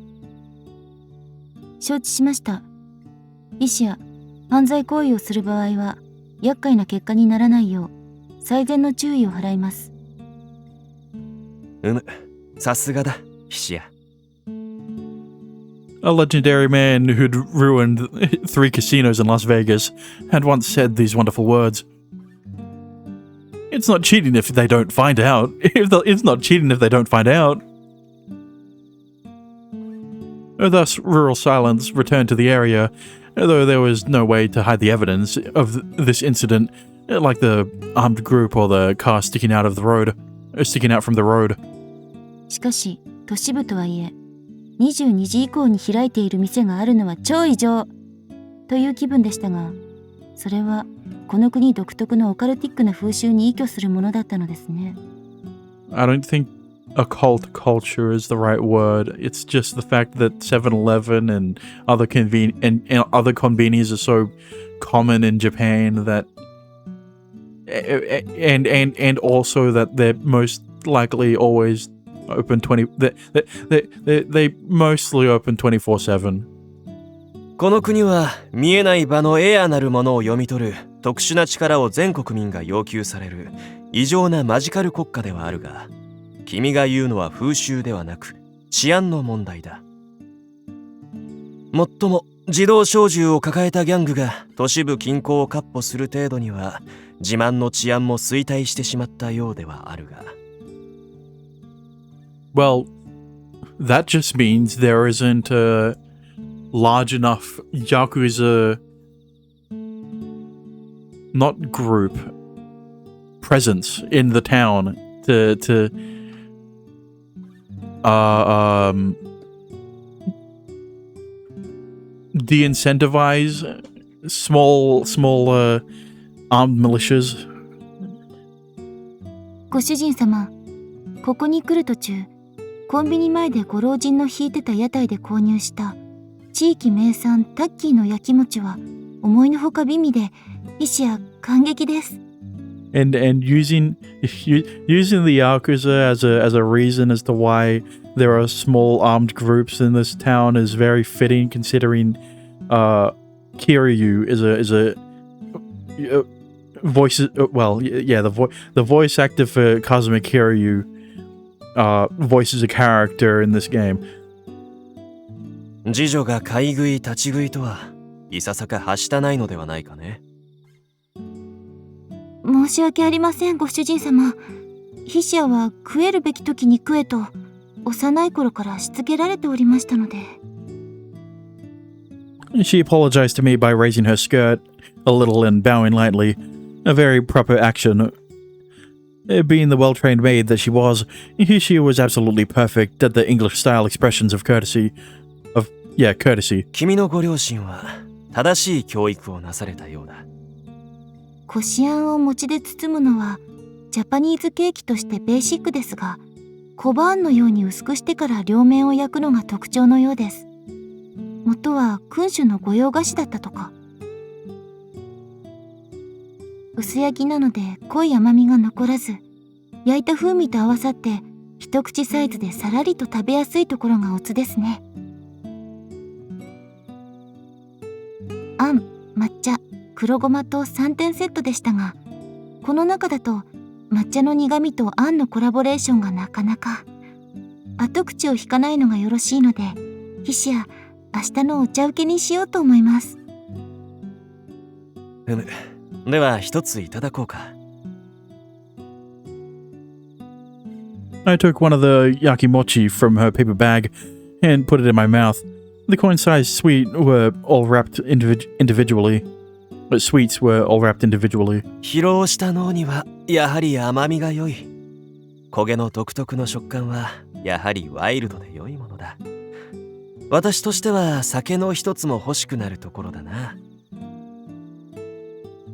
承知しました。医師や犯罪行為をする場合は厄介な結果にならないよう最善の注意を払います。さすがだ、医師や。A legendary man who'd ruined 3 casinos in Las Vegas had once said these wonderful words. It's not cheating if they don't find out. It's not cheating if they don't find out. Thus, rural silence returned to the area, though there was no way to hide the evidence of this incident, like the armed group or the car sticking out from the road. しかし、都市部とはいえ、22時以降に開いている店があるのは超異常という気分でしたが、それはこの国独特のオカルティックな風習に依拠するものだったのですね。I don't think occult culture is the right word. It's just the fact that 7-Eleven and other conveniences are so common in Japan that and also that they're most likely always open they mostly open 24/7. この国は見えない場のエアなるものを読み取る特殊な力を全国民が要求される異常なマジカル国家ではあるが、君が言うのは風習ではなく治安の問題だ。もっとも自動小銃を抱えたギャングが都市部近郊を闊歩する程度には自慢の治安も衰退してしまったようではあるが。Well, that just means there isn't a large enough Yakuza, not group, presence in the town to de-incentivize small armed militias. ご主人様、ここに来る途中、コンビニ前でご老人の引いてた屋台で購入した地域名産タッキーの焼き餅は思いのほか美味で、医師や感激です。And using the Yakuza as a reason as to why there are small armed groups in this town is very fitting, considering Kiryu is a voice. Well, yeah, the voice actor for Kazuma Kiryu voices a character in this game. 次女が買い食い立ち食いとはいささかはしたないのではないかね。申し訳ありません、ご主人様。ヒシアは食えるべき時に食えと幼い頃からしつけられておりましたので。She apologized to me by raising her skirt a little and bowing lightly, a very proper action. Being the well-trained maid that she was, she was absolutely perfect at the English-style expressions of courtesy. Courtesy. 君のご両親は正しい教育をなされたようだ。こしあんを餅で包むのはジャパニーズケーキとしてベーシックですが、小判あんのように薄くしてから両面を焼くのが特徴のようです。元は君主の御用菓子だったとか。薄焼きなので濃い甘みが残らず、焼いた風味と合わさって一口サイズでさらりと食べやすいところがオツですね。あん、抹茶、黒ごまと3点セットでしたが、この中だと抹茶の苦味とあんのコラボレーションがなかなか。後口を引かないのがよろしいので、ヒシア、明日のお茶受けにしようと思います。では一ついただこうか。I took one of the yakimochi from her paper bag and put it in my mouth. The coin-sized sweets were all wrapped individually. 疲労した脳にはやはり甘みが良い。焦げの独特の食感はやはりワイルドで良いものだ。私としては酒の一つも欲しくなるところだな。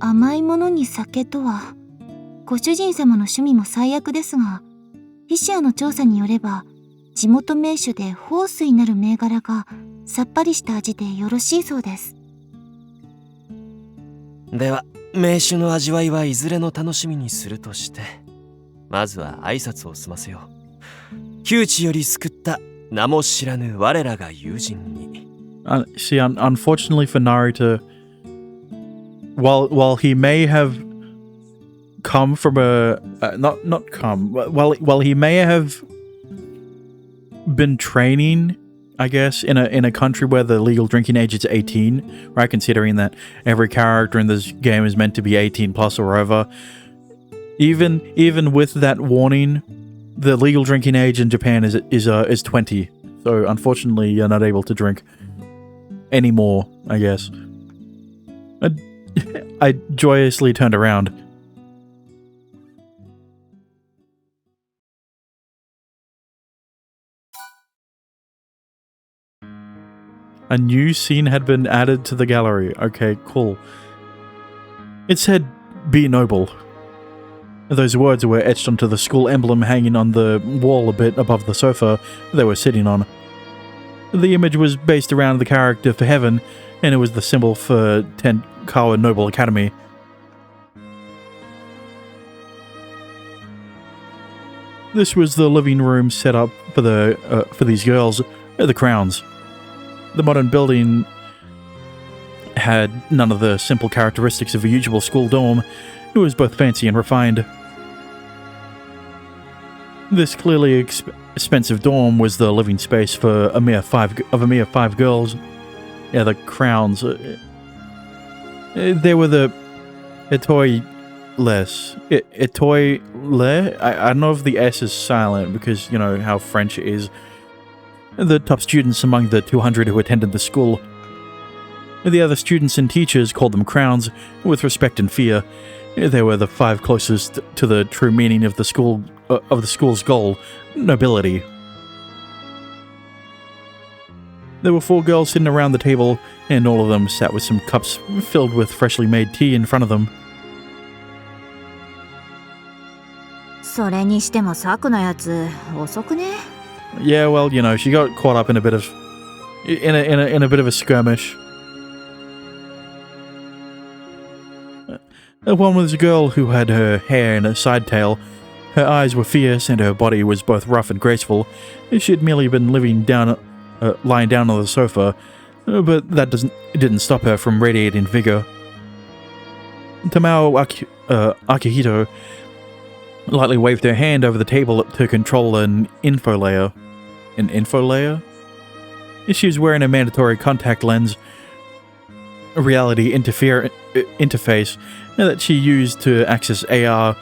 甘いものに酒とはご主人様の趣味も最悪ですが、フィシアの調査によれば、地元名手でホースになる銘柄がさっぱりした味でよろしいそうです。では名酒の味わいはいずれの楽しみにするとして、まずは挨拶を済ませよう。窮地より救った名も知らぬ我らが友人に。See, unfortunately for Naruto, while he may have come from while he may have been training, I guess, in a country where the legal drinking age is 18, right? Considering that every character in this game is meant to be 18 plus or over. Even with that warning, the legal drinking age in Japan is 20. So unfortunately, you're not able to drink anymore, I guess. I joyously turned around. A new scene had been added to the gallery. Okay, cool. It said, "Be noble." Those words were etched onto the school emblem hanging on the wall a bit above the sofa they were sitting on. The image was based around the character for heaven, and it was the symbol for Tenkawa Noble Academy. This was the living room set up for these girls, the Crowns. The modern building had none of the simple characteristics of a usual school dorm. It was both fancy and refined. This clearly expensive dorm was the living space for a mere five girls. Yeah, the Crowns. They were the Etoiles. Etoile? I don't know if the S is silent because, you know, how French is. The top students among the 200 who attended the school. The other students and teachers called them Crowns, with respect and fear. They were the five closest to the true meaning of the school's goal, nobility. There were 4 girls sitting around the table, and all of them sat with some cups filled with freshly made tea in front of them. それにしてもサクのやつ遅くね。Yeah, well, you know, she got caught up in a bit of in a bit of a skirmish. One was a girl who had her hair in a side tail. Her eyes were fierce, and her body was both rough and graceful. She had merely been lying down on the sofa, but that didn't stop her from radiating vigor. Tamao Akihito lightly waved her hand over the table to control an info layer. An info layer? She was wearing a mandatory contact lens, a reality interface that she used to access AR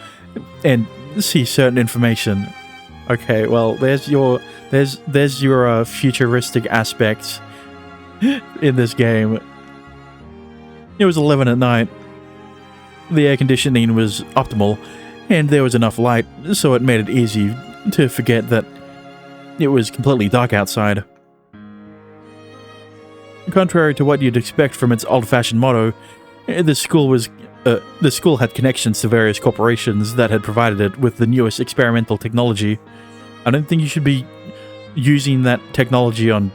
and see certain information. Okay, well, there's your futuristic aspects in this game. It was 11 at night. The air conditioning was optimal, and there was enough light, so it made it easy to forget that it was completely dark outside. Contrary to what you'd expect from its old-fashioned motto, the school had connections to various corporations that had provided it with the newest experimental technology. I don't think you should be using that technology on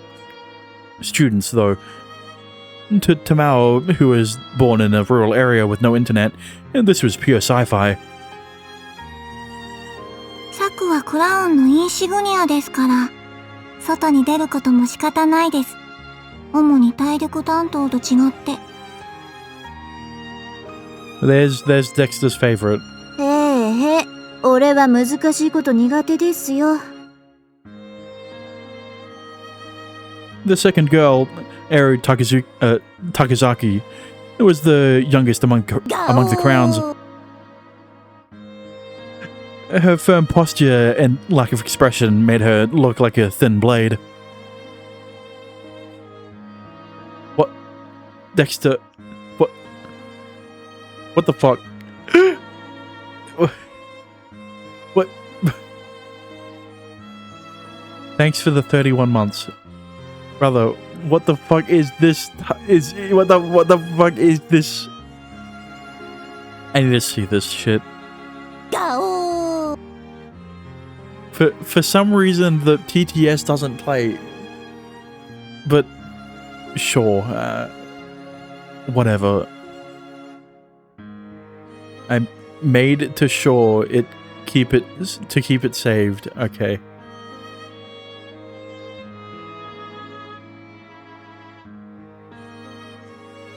students, though. To Tamao, who was born in a rural area with no internet, this was pure sci-fi. サクはクラウンのインシグニアですから、外に出ることも仕方ないです。主に体力担当と違って。There's Dexter's favorite. 俺は難しいこと苦手ですよ。The second girl, Eru Takazaki, was the youngest among the Crowns. Her firm posture and lack of expression made her look like a thin blade. What? Dexter? What the fuck? What? Thanks for the 31 months. Brother, what the fuck is this? What the fuck is this? I need to see this shit. For some reason, the TTS doesn't play. But sure, whatever. I made to sure it keep it saved. Okay.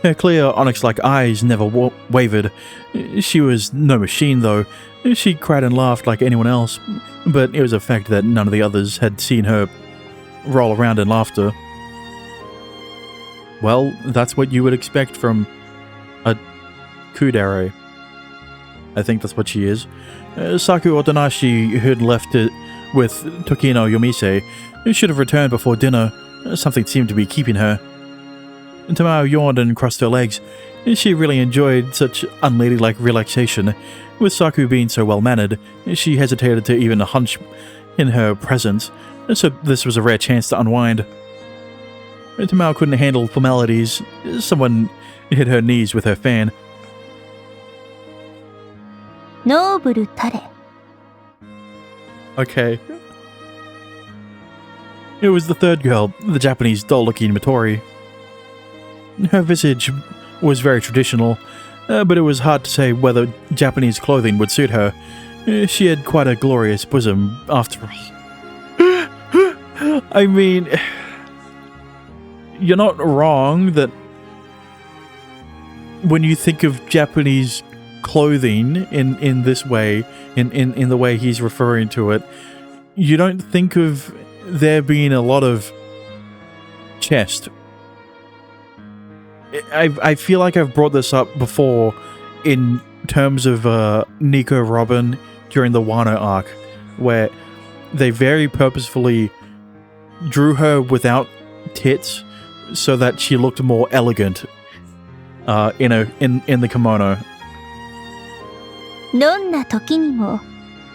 Her clear onyx-like eyes never wavered. She was no machine, though. She cried and laughed like anyone else, but it was a fact that none of the others had seen her roll around in laughter. Well, that's what you would expect from a kudere. I think that's what she is. Saku Otonashi, who'd left it with Tokino Yomise, should have returned before dinner. Something seemed to be keeping her. Tamao yawned and crossed her legs. She really enjoyed such unladylike relaxation. With Saku being so well-mannered, she hesitated to even hunch in her presence, so this was a rare chance to unwind. Tamao couldn't handle formalities. Someone hit her knees with her fan. Noble tare. Okay. It was the third girl, the Japanese dull-looking Mitori. Her visage was very traditional, but it was hard to say whether Japanese clothing would suit her. She had quite a glorious bosom, after all. I mean, you're not wrong that when you think of Japanese clothing in this way, in the way he's referring to it, you don't think of there being a lot of chest. I feel like I've brought this up before in terms of Nico Robin during the Wano arc, where they very purposefully drew her without tits so that she looked more elegant in the kimono. どんな時にも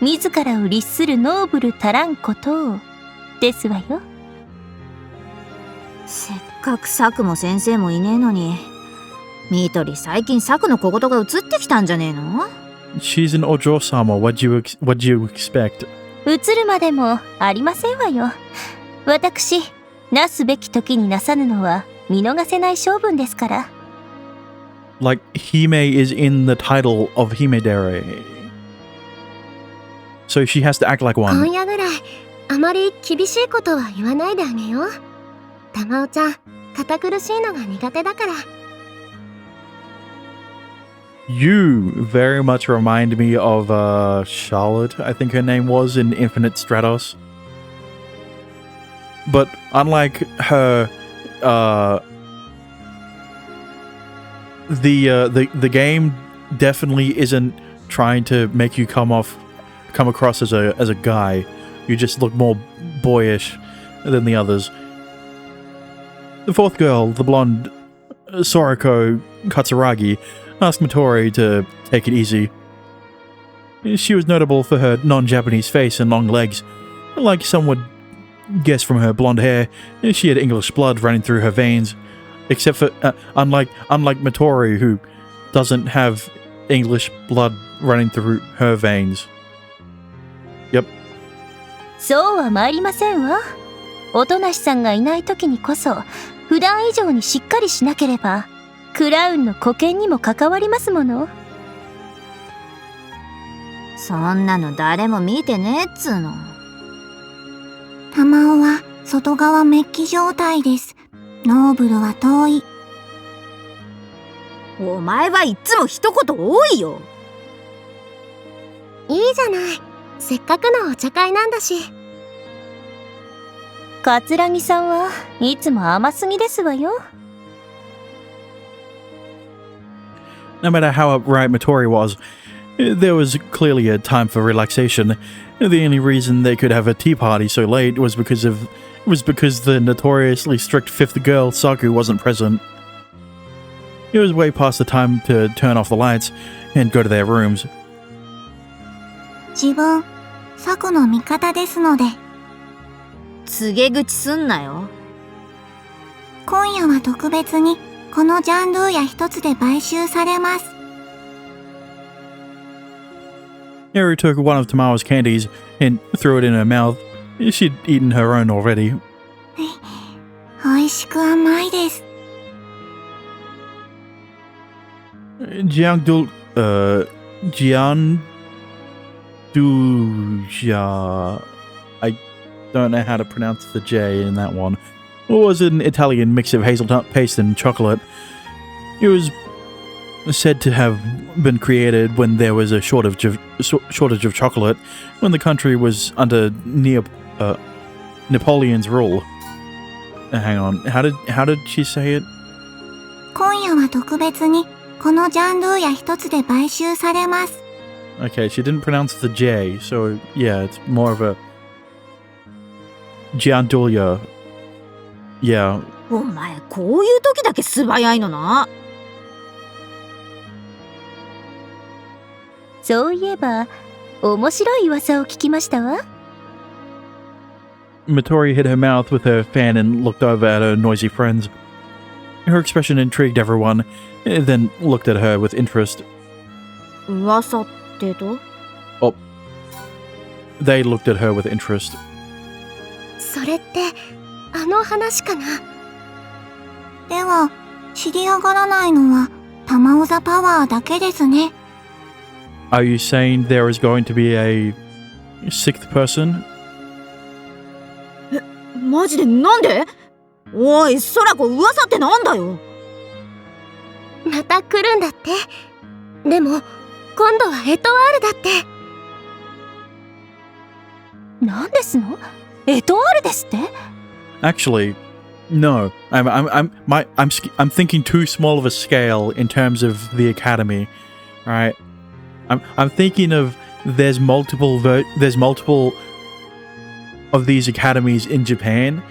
自らを律するノーブルたらんことをですわよ。せっかくサクも先生もいねえのに、ミートリ最近サクの小言が移ってきたんじゃねえの？ She's an ojo-sama. What'd you expect? 移るまでもありませんわよ。私、なすべき時になさぬのは見逃せない性分ですから。Like, Hime is in the title of Himedere. So she has to act like one. 今夜ぐらいあまり厳しいことは言わないであげよう。玉緒ちゃん、堅苦しいのが苦手だから。You very much remind me of Charlotte, I think her name was, in Infinite Stratos. But unlike her, the game definitely isn't trying to make you come across as a guy. You just look more boyish than the others. The fourth girl, the blonde Soriko Katsuragi, asked Mitori to take it easy. She was notable for her non-Japanese face and long legs. Like some would guess from her blonde hair, she had English blood running through her veins. Except for, unlike Mitori, who doesn't have English blood running through her veins. Yep. そうは参りませんわ。おとなしさんがいない時にこそ、普段以上にしっかりしなければ、クラウンの保険にも関わりますもの。そんなの誰も見てねえっつーの。玉緒は外側メッキ状態です。ノーブルは遠い。お前はいっつも一言多いよ。いいじゃない。せっかくのお茶会なんだし。桂木さんはいつも甘すぎですわよ。No matter how upright Mitori was, there was clearly a time for relaxation. The only reason they could have a tea party so late was because the notoriously strict fifth girl Saku wasn't present. It was way past the time to turn off the lights and go to their rooms. 自分、サクの味方ですので。告げ口すんなよ。今夜は特別にこのジャンドゥーヤ一つで買収されます。 Eri took one of Tamao's candies and threw it in her mouth. She'd eaten her own already. 美味しく甘いです。Jiangduja. I don't know how to pronounce the J in that one. It was an Italian mix of hazelnut paste and chocolate. It was said to have been created when there was a shortage of chocolate, when the country was under Napoleon's rule. Hang on, how did she say it? 今夜は特別にこのジャンドゥーヤ一つで買収されます。 Okay, she didn't pronounce the J, so yeah, it's more of a Giandulia. Yeah. お前こういう時だけ素早いのな。そういえば面白い噂を聞きましたわ。Matori hid her mouth with her fan and looked over at her noisy friends. Her expression intrigued everyone, then looked at her with interest. 噂ってと？ Oh. They looked at her with interest. それってあの話かな。では知り上がらないのはタマオザパワーだけですね。Are you saying there is going to be a sixth person? マジでなんで？おい、ソラコ噂ってなんだよ。また来るんだって。でも今度はエトワールだって。なんですの？エトワールですって？ Actually, no. I'm thinking too small of a scale in terms of the academy. All right. I'm thinking of there's multiple of these academies in Japan.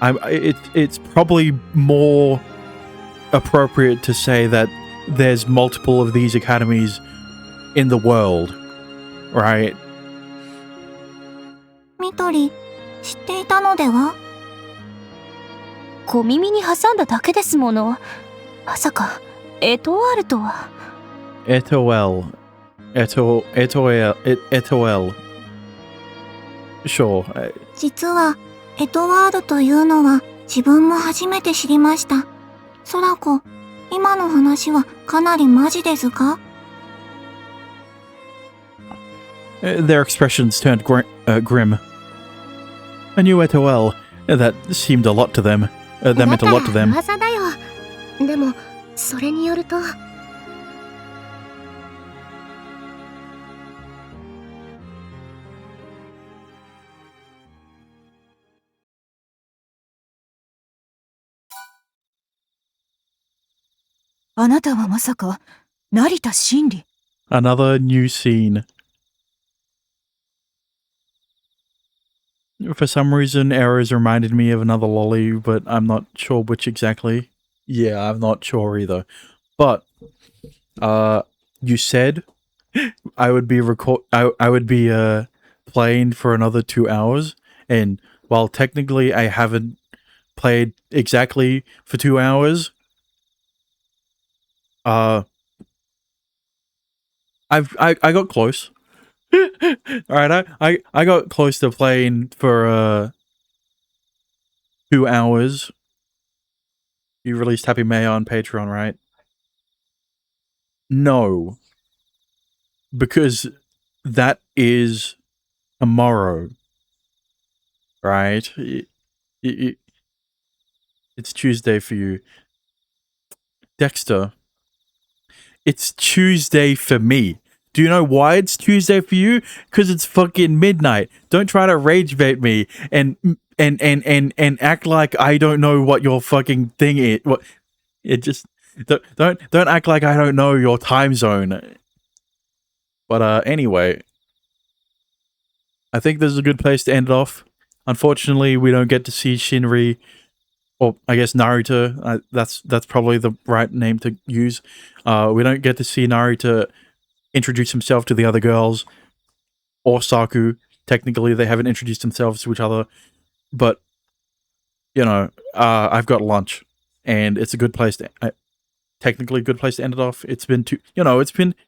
It's probably more appropriate to say that there's multiple of these academies in the world, right? ミトリ、知っていたのでは？小耳に挟んだだけですもの。まさかエトワールとは。Etoel. Sure. 実はエトワールというのは自分も初めて知りました。ソラコ、今の話はかなりマジですか？ Their expressions turned grim. I knew Etoel. That seemed a lot to them. That meant a lot to them. 噂だよ。でもそれによると。あなたはまさか成田真理？ Another new scene. For some reason, errors reminded me of another lolly, but I'm not sure which exactly. Yeah, I'm not sure either. But, you said I would be playing for another 2 hours, and while technically I haven't played exactly for 2 hours, I got close. Alright, I got close to playing for 2 hours. You released Happy May on Patreon, right? No. Because that is tomorrow. Right? It's Tuesday for you. Dexter. It's Tuesday for me. Do you know why it's Tuesday for you? Because it's fucking midnight. Don't try to rage bait me and act like I don't know what your fucking thing is. What it just don't act like I don't know your time zone. But anyway, I think this is a good place to end it off. Unfortunately, we don't get to see Shinri, or I guess Naruto. That's probably the right name to use. We don't get to see Naruto introduce himself to the other girls, or Saku. Technically, they haven't introduced themselves to each other, but you know, I've got lunch, and it's a good place to technically a good place to end it off. It's been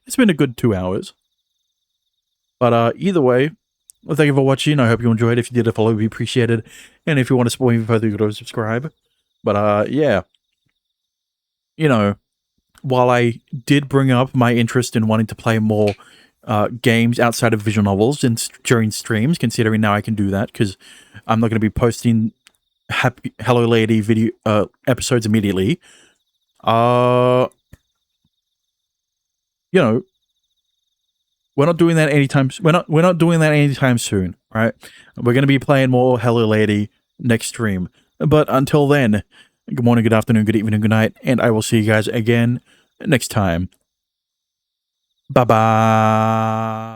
it's been a good 2 hours, But either way, well, thank you for watching. I hope you enjoyed. If you did, a follow would be appreciated. And if you want to support me further, you could always subscribe. But yeah. You know, while I did bring up my interest in wanting to play more games outside of visual novels during streams, considering now I can do that because I'm not going to be posting Hello Lady video episodes immediately. You know, we're not doing that anytime. We're not doing that anytime soon, right? We're going to be playing more Hello Lady next stream. But until then, good morning, good afternoon, good evening, good night, and I will see you guys again next time. Bye-bye.